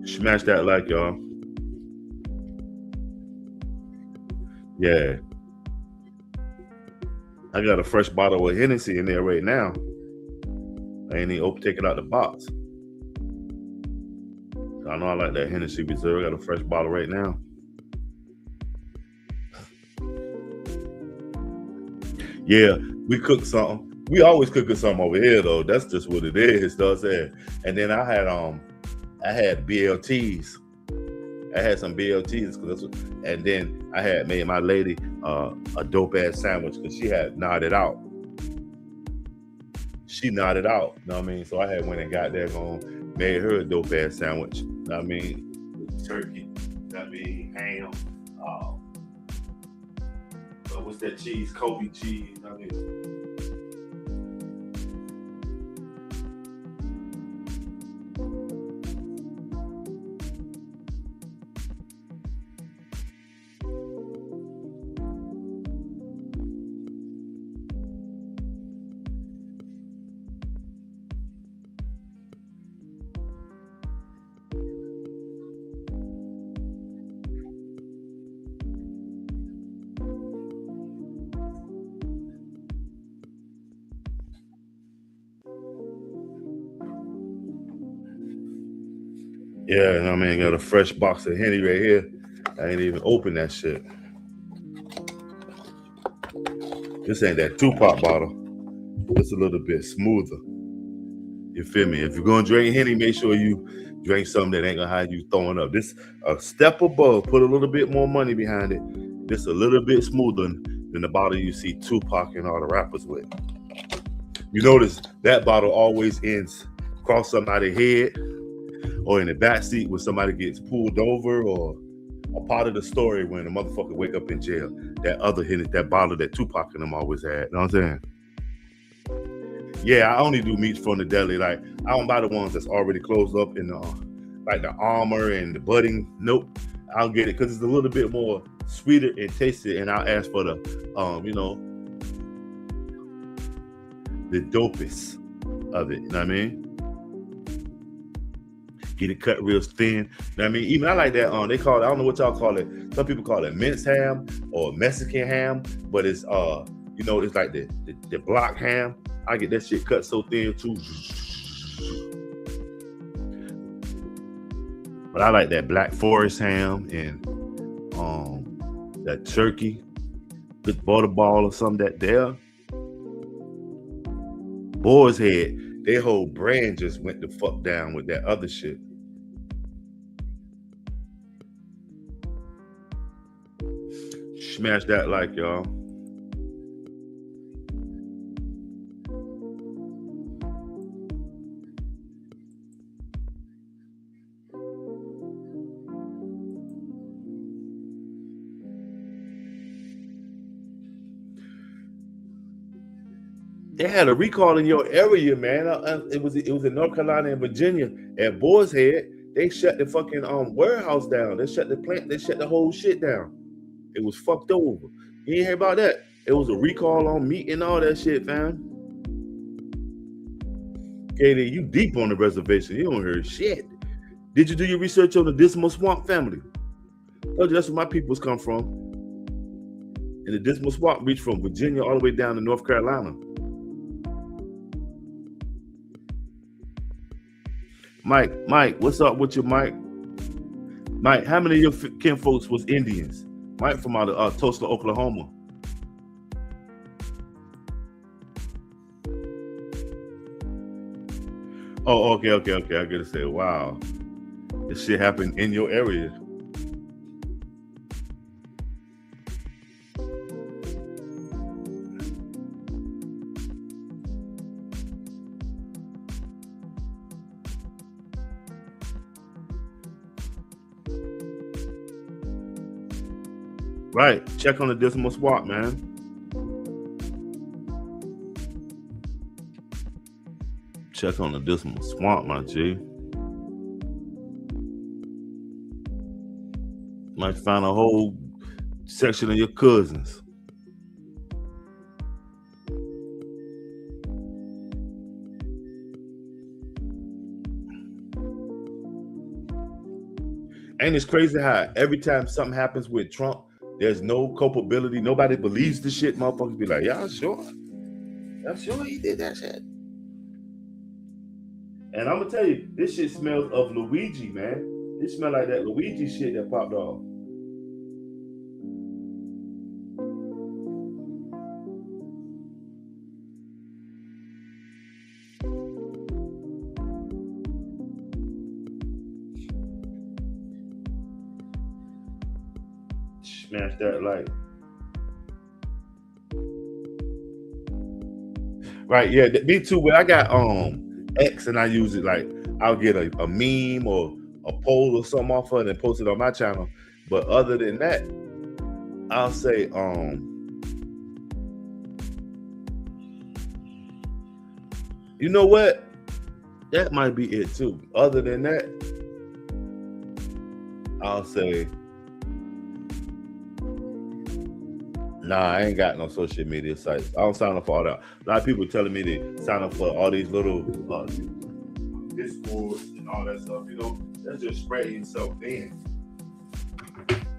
Smash that like, y'all. Yeah. I got a fresh bottle of Hennessy in there right now. I ain't even take it out the box. I know I like that Hennessy Reserve. I got a fresh bottle right now. Yeah, we cooked something. We always cooking something over here though. That's just what it is, though. And then I had BLTs. I had some BLTs, and then I had made my lady a dope ass sandwich because she had nodded out. She nodded out. You know what I mean? So I had went and got there going, made her a dope ass sandwich. You know what I mean? With turkey. You know what I mean? Ham. What's that cheese? Kobe cheese. You know what I mean? Yeah, you know what I mean? Got a fresh box of Henny right here. I ain't even opened that shit. This ain't that Tupac bottle. It's a little bit smoother. You feel me? If you're gonna drink Henny, make sure you drink something that ain't gonna have you throwing up. This a step above. Put a little bit more money behind it. This a little bit smoother than the bottle you see Tupac and all the rappers with. You notice that bottle always ends across somebody's head or in the back seat when somebody gets pulled over, or a part of the story when a motherfucker wake up in jail. That other hit, that bottle that Tupac and them always had. You know what I'm saying? Yeah, I only do meats from the deli. Like I don't buy the ones that's already closed up in the like the armor and the budding. Nope, I'll get it because it's a little bit more sweeter and tasty, and I'll ask for the the dopest of it. You know what I mean? Get it cut real thin. You know what I mean? Even I like that. They call it, I don't know what y'all call it. Some people call it minced ham or Mexican ham, but it's it's like the block ham. I get that shit cut so thin too. But I like that Black Forest ham and that turkey, with butterball or something that there. Boar's Head, their whole brand just went the fuck down with that other shit. Smash that like, y'all. They had a recall in your area, man. It was in North Carolina and Virginia at Boar's Head. They shut the fucking warehouse down. They shut the plant. They shut the whole shit down. It was fucked over. You ain't hear about that? It was a recall on meat and all that shit, fam. Katie, you deep on the reservation. You don't hear shit. Did you do your research on the Dismal Swamp family? Told you that's where my peoples come from. And the Dismal Swamp reached from Virginia all the way down to North Carolina. Mike, what's up with you, Mike? Mike, how many of your kin folks was Indians? Mike from out of Tulsa, Oklahoma. Oh, okay. I gotta say, wow, this shit happened in your area. Right, check on the Dismal Swamp, man. Check on the Dismal Swamp, my G. Might find a whole section of your cousins. Ain't it crazy how every time something happens with Trump, there's no culpability. Nobody believes the shit. Motherfuckers be like, y'all sure? I'm sure he did that shit. And I'm gonna tell you, this shit smells of Luigi, man. It smells like that Luigi shit that popped off. Smash that light. Right, yeah, me too. When I got X and I use it, like I'll get a meme or a poll or something off of it and post it on my channel. But other than that, I'll say you know what? That might be it too. Other than that, I'll say nah, I ain't got no social media sites. I don't sign up for all that. A lot of people telling me to sign up for all these little Discords and all that stuff. You know, that's just spreading yourself thin.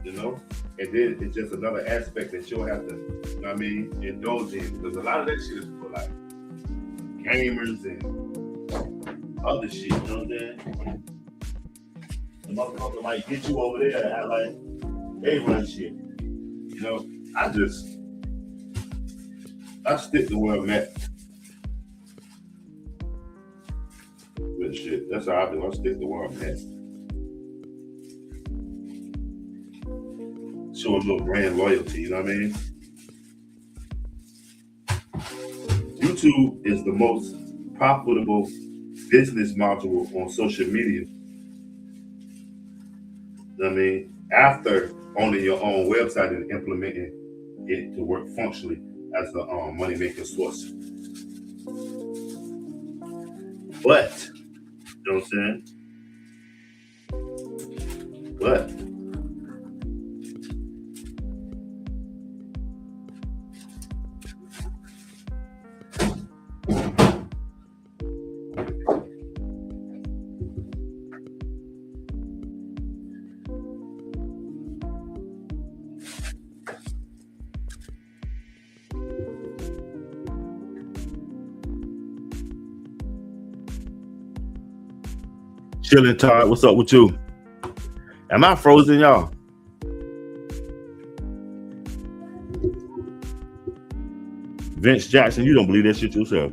You know, and then it's just another aspect that you'll have to, you know what I mean, indulge in, because a lot of that shit is for like gamers and other shit. You know what I'm saying? The motherfucker might get you over there and act like they run shit. You know. I stick to where I'm at with shit. That's how I do. I stick to where I'm at. Show a little brand loyalty, you know what I mean? YouTube is the most profitable business module on social media. You know what I mean? After owning your own website and implementing it to work functionally as a money making source. But, you know what I'm saying? But chilling, Todd. What's up with you? Am I frozen, y'all? Vince Jackson, you don't believe that shit yourself.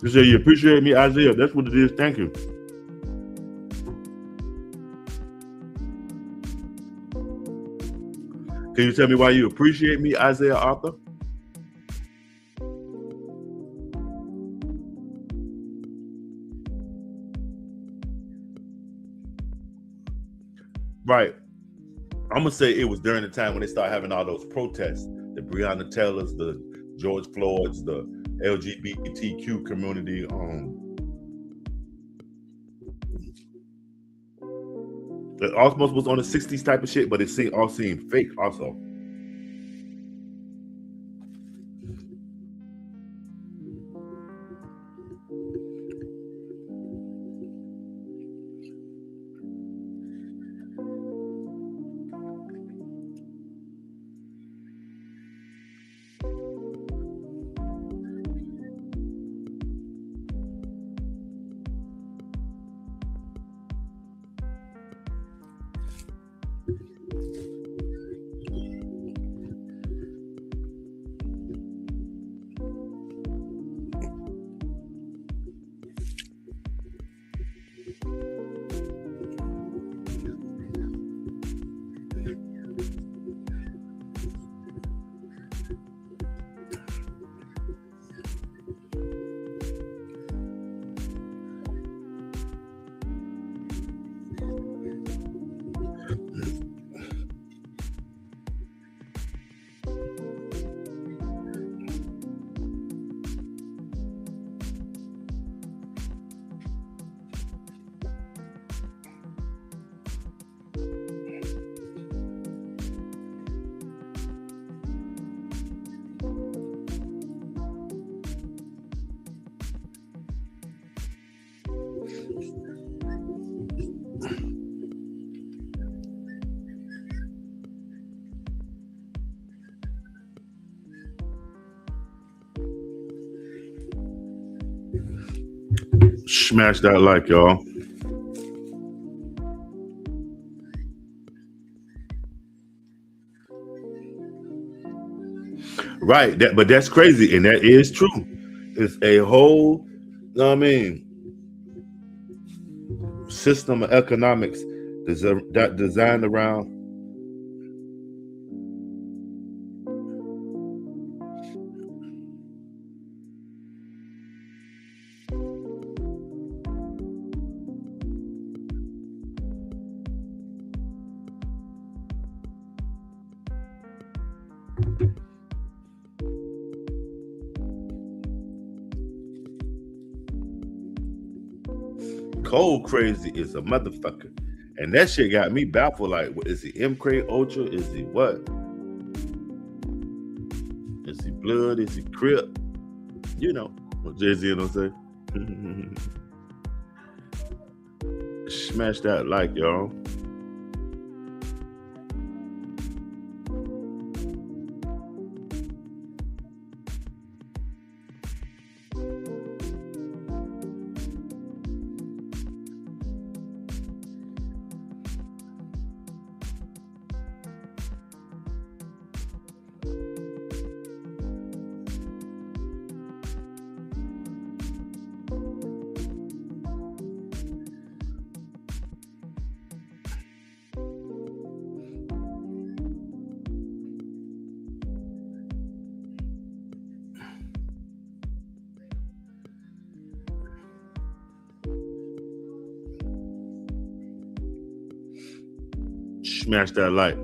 You say you appreciate me, Isaiah. That's what it is. Thank you. Can you tell me why you appreciate me, Isaiah Arthur? Right. I'm gonna say it was during the time when they started having all those protests, the Breonna Taylors, the George Floyds, the LGBTQ community. It almost was on the '60s type of shit, but it all seemed fake also. Smash that like, y'all. Right. But that's crazy, and that is true. It's a whole, I mean, system of economics that designed around. Cold crazy is a motherfucker. And that shit got me baffled. Like, is he M Crate Ultra? Is he what? Is he Blood? Is he Crip? You know what Jay-Z and say. Smash that like, y'all. Smash that like.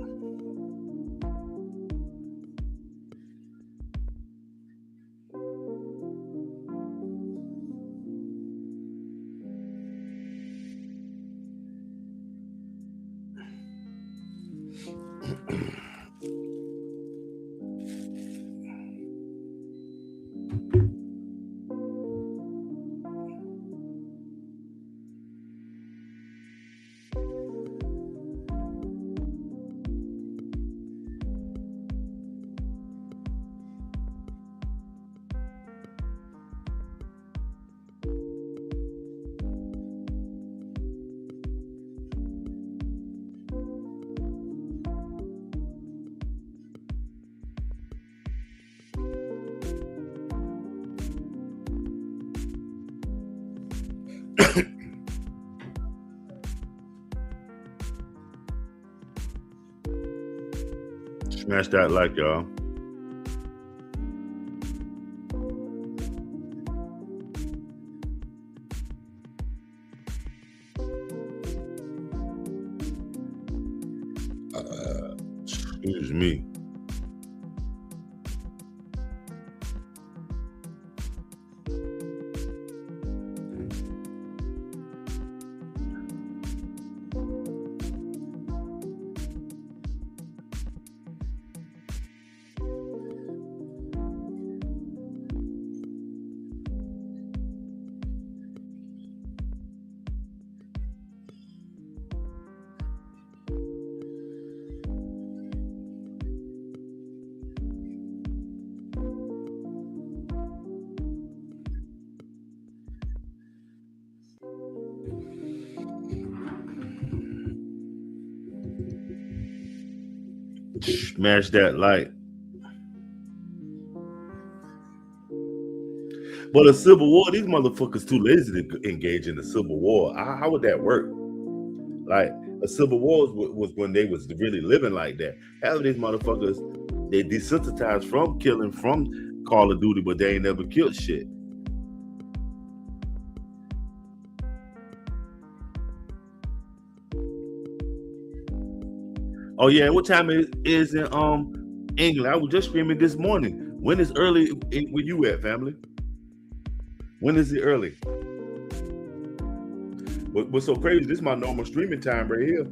Smash that like, y'all. Excuse me. Smash that like. But a civil war, these motherfuckers too lazy to engage in the civil war. How would that work? Like a civil war was when they was really living like that. Half of these motherfuckers, they desensitized from killing from Call of Duty, but they ain't never killed shit. Oh yeah, what time it is in England? I was just screaming this morning. When is early where you at, family? When is it early? What's so crazy? This is my normal streaming time right here.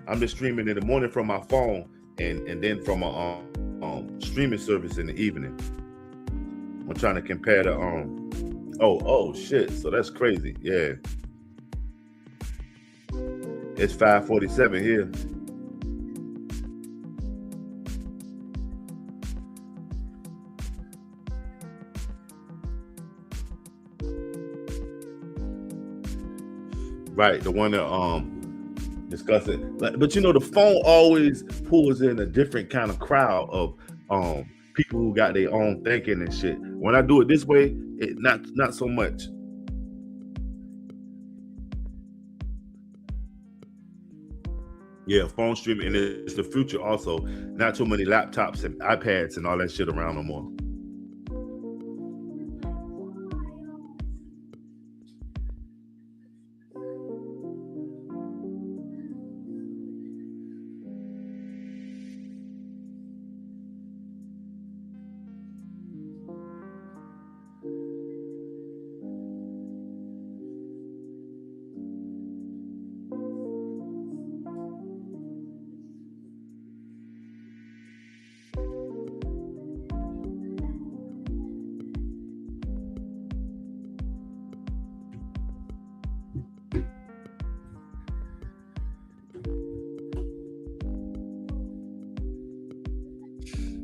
I'm just streaming in the morning from my phone, and then from a streaming service in the evening. I'm trying to compare the oh shit. So that's crazy. Yeah. It's 5:47 here. Right, the one that discussing. But you know, the phone always pulls in a different kind of crowd of people who got their own thinking and shit. When I do it this way, it not so much. Yeah, phone streaming, and it's the future also. Not too many laptops and iPads and all that shit around no more.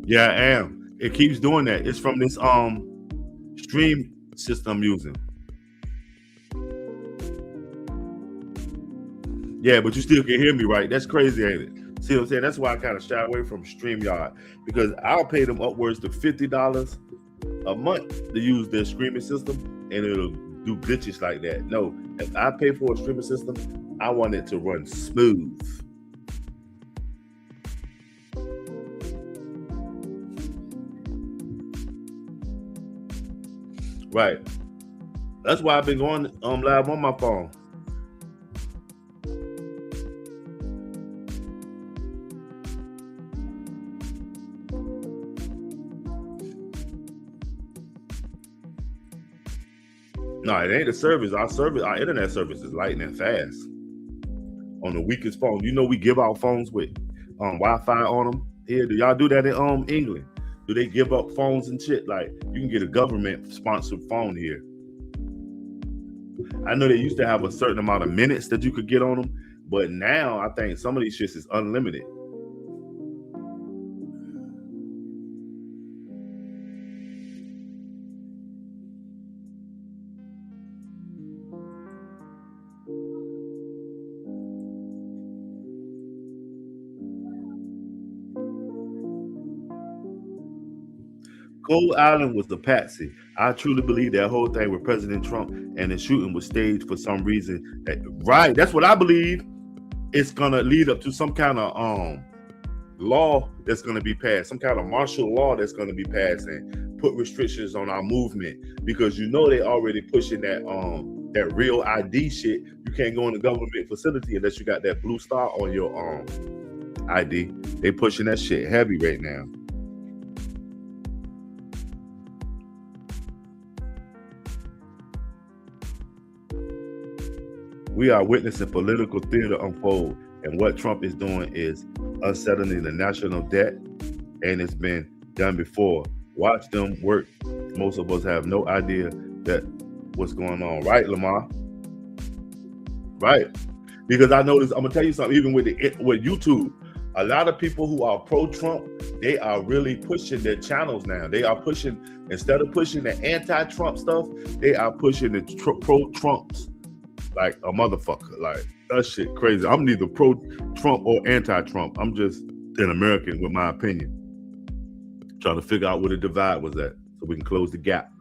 Yeah, I am. It keeps doing that. It's from this stream system I'm using. Yeah, but you still can hear me, right? That's crazy, ain't it? See what I'm saying? That's why I kind of shy away from StreamYard, because I'll pay them upwards to $50 a month to use their streaming system, and it'll do glitches like that. No, if I pay for a streaming system, I want it to run smooth. Right. That's why I've been going live on my phone. No, it ain't the service, our internet service is lightning fast on the weakest phone. You know, we give out phones with Wi-Fi on them. Here, do y'all do that in England? Do they give up phones and shit? Like you can get a government sponsored phone here. I know they used to have a certain amount of minutes that you could get on them, but now I think some of these shits is unlimited. Gold Island was the patsy. I truly believe that whole thing with President Trump and the shooting was staged for some reason. Right, that's what I believe. It's gonna lead up to some kind of law that's gonna be passed, some kind of martial law that's gonna be passed and put restrictions on our movement, because you know they already pushing that real ID shit. You can't go in the government facility unless you got that blue star on your ID. They pushing that shit heavy right now. We are witnessing political theater unfold, and what Trump is doing is unsettling the national debt, and it's been done before. Watch them work. Most of us have no idea that what's going on, right, Lamar? Right? Because I noticed, I'm gonna tell you something. Even with YouTube, a lot of people who are pro-Trump, they are really pushing their channels now. They are pushing, instead of pushing the anti-Trump stuff, they are pushing the pro-Trumps like a motherfucker. Like, that shit crazy. I'm neither pro-Trump or anti-Trump. I'm just an American with my opinion, trying to figure out where the divide was at so we can close the gap.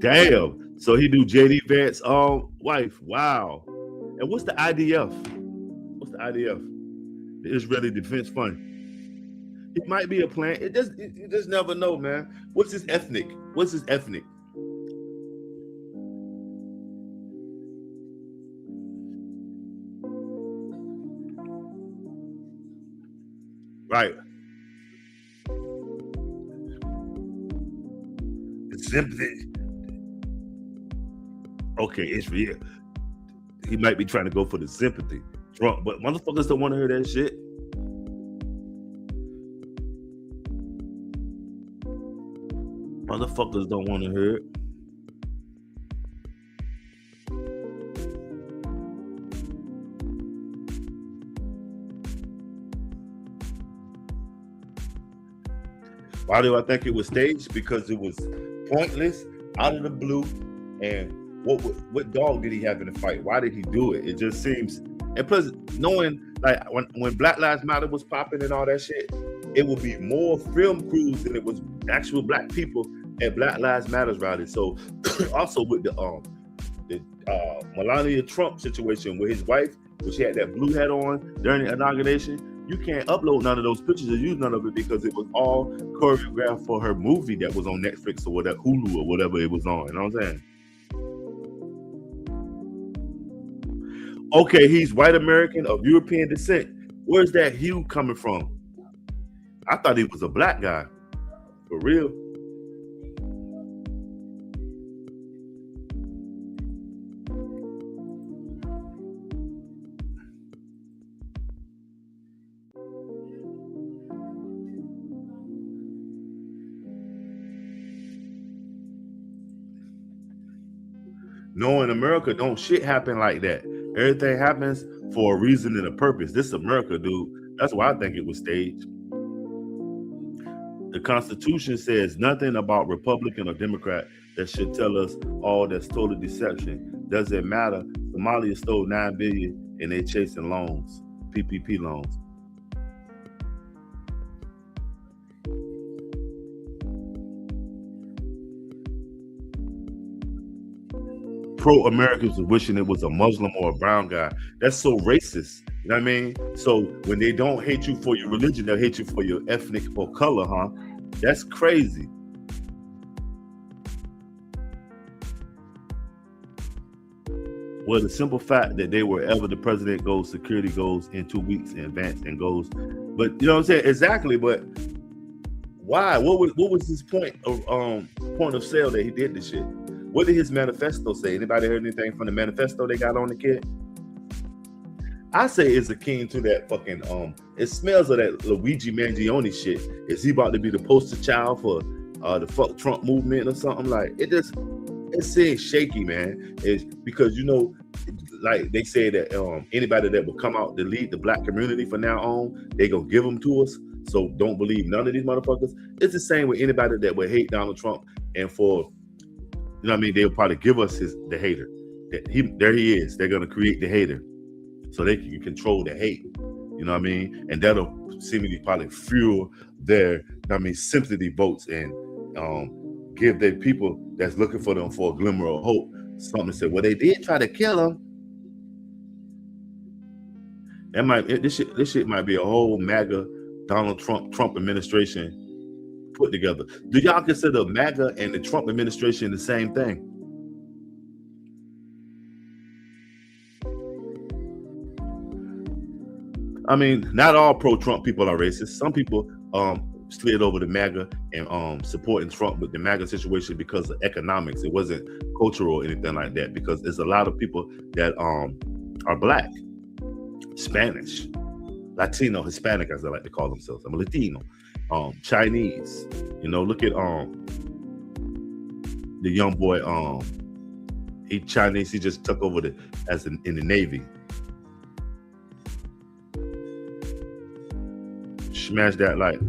Damn. So he do JD Vance's wife. Wow. And what's the IDF? What's the IDF? The Israeli Defense Fund. It might be a plan. You just never know, man. What's his ethnic? What's his ethnic? Right. Sympathy. Okay, it's real. He might be trying to go for the sympathy. Trump, but motherfuckers don't want to hear that shit. Motherfuckers don't want to hear it. Why do I think it was staged? Because it was pointless, out of the blue, and what dog did he have in the fight? Why did he do it? It just seems, and plus knowing, like, when Black Lives Matter was popping and all that shit, it would be more film crews than it was actual black people at Black Lives Matter rallies. So also with the Melania Trump situation with his wife, when she had that blue hat on during the inauguration, you can't upload none of those pictures or use none of it because it was all choreographed for her movie that was on Netflix or whatever, Hulu or whatever it was on. You know what I'm saying? Okay, he's white American of European descent. Where's that hue coming from? I thought he was a black guy. For real. No, in America, don't shit happen like that. Everything happens for a reason and a purpose. This is America, dude. That's why I think it was staged. The Constitution says nothing about Republican or Democrat that should tell us all that's total deception. Doesn't matter. Somalia stole $9 billion and they chasing loans, PPP loans. Pro-Americans are wishing it was a Muslim or a brown guy. That's so racist. You know what I mean? So when they don't hate you for your religion, they'll hate you for your ethnic or color, huh? That's crazy. Well, the simple fact that they wherever the president goes, security goes in 2 weeks in advance and goes. But you know what I'm saying? Exactly. But why? What was his point of sale that he did this shit? What did his manifesto say? Anybody heard anything from the manifesto they got on the kid? I say it's akin to that fucking it smells of that Luigi Mangione shit. Is he about to be the poster child for the fuck Trump movement or something? Like, it seems shaky, man. It's because, you know, like they say that anybody that will come out to lead the black community from now on, they gonna give them to us. So don't believe none of these motherfuckers. It's the same with anybody that would hate Donald Trump, and for, you know what I mean, they'll probably give us the hater. There he is. They're gonna create the hater, so they can control the hate. You know what I mean? And that'll seemingly probably fuel their, sympathy votes and give their people that's looking for them for a glimmer of hope something to say. Well, they did try to kill him. This shit might be a whole MAGA Donald Trump administration put together. Do y'all consider MAGA and the Trump administration the same thing? I mean, not all pro-Trump people are racist. Some people slid over to MAGA and supporting Trump with the MAGA situation because of economics. It wasn't cultural or anything like that, because there's a lot of people that are Black, Spanish, Latino, Hispanic, as they like to call themselves. I'm a Latino. Chinese. Look at the young boy. He Chinese. He just took over in the Navy. Smash that like.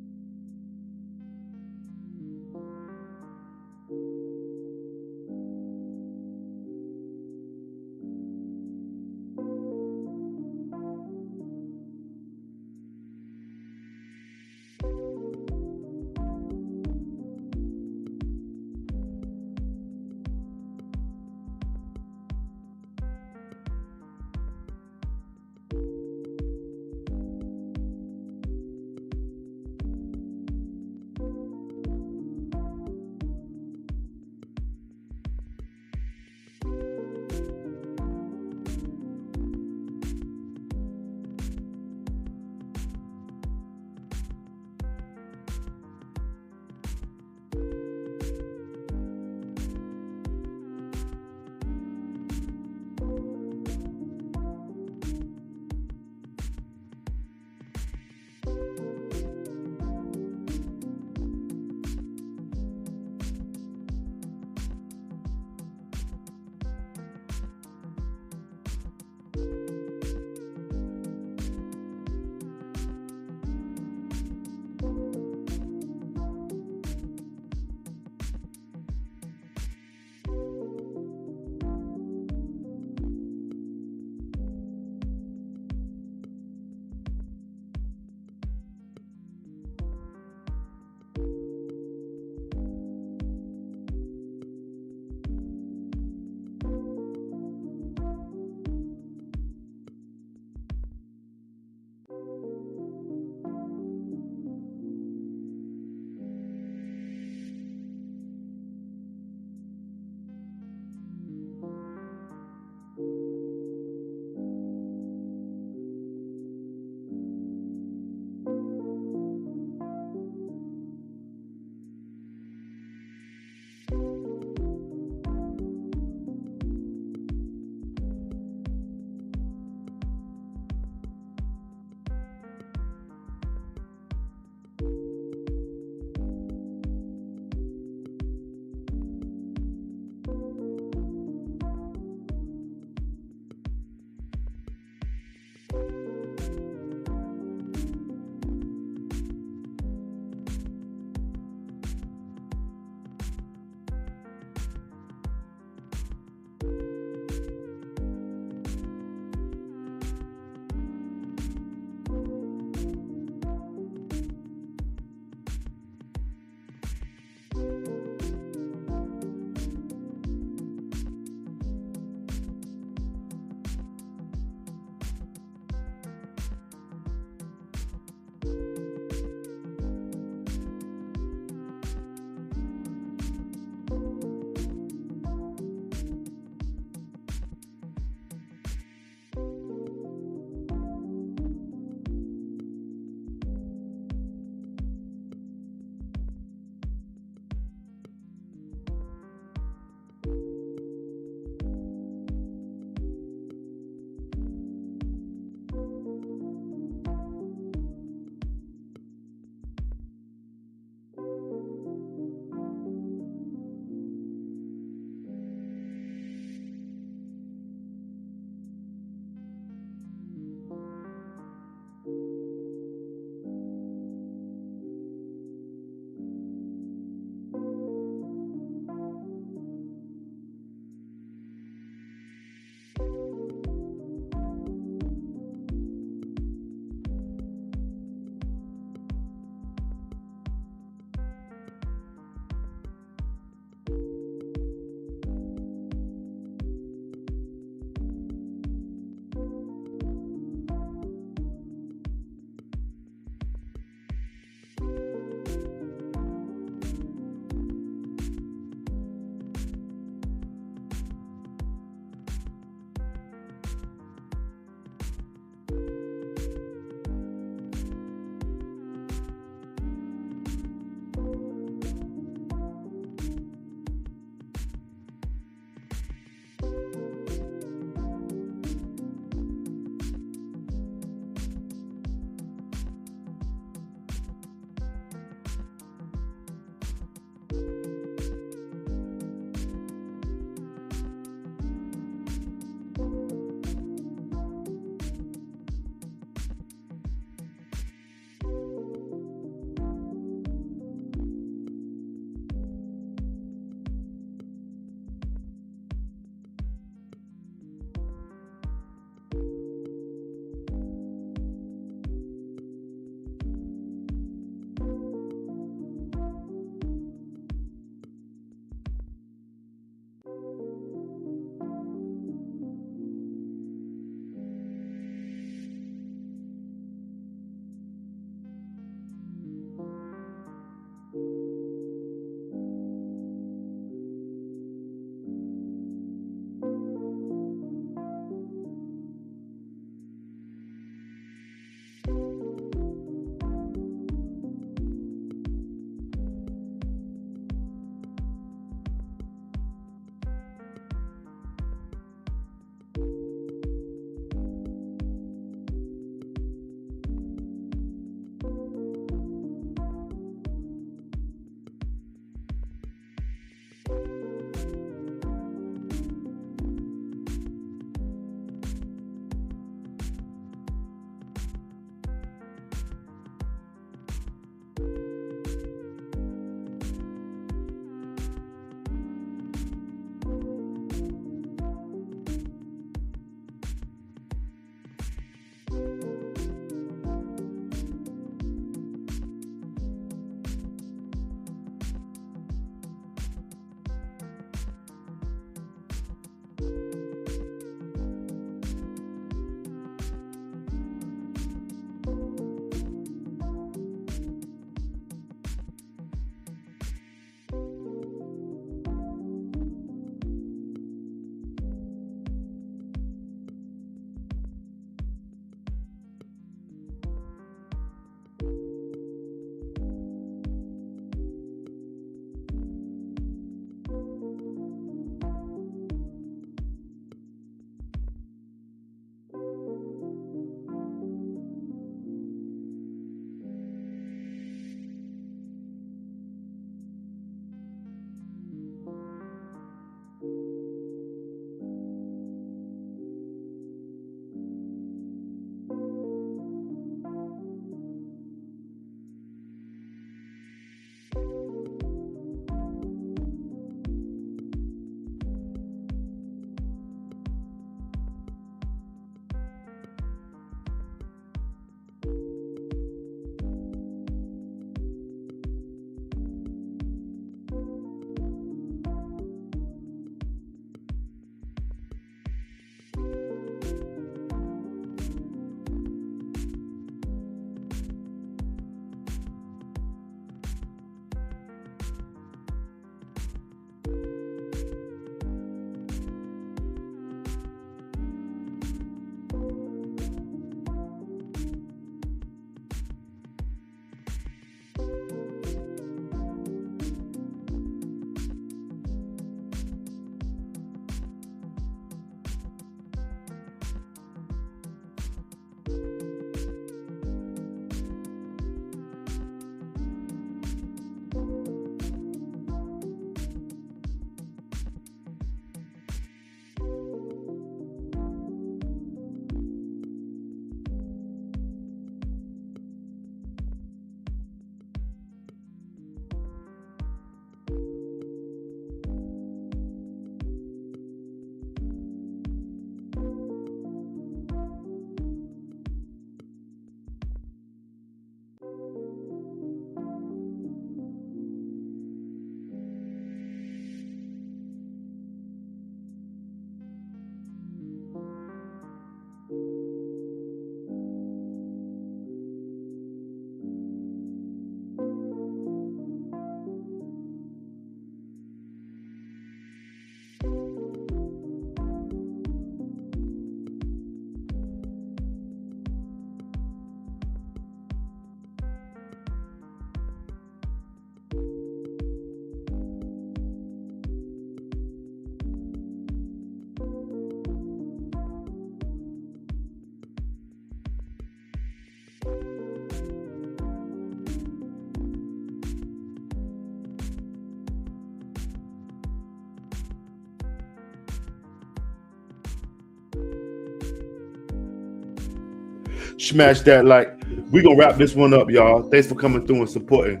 Smash that like. We gonna wrap this one up, y'all. Thanks for coming through and supporting.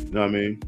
You know what I mean?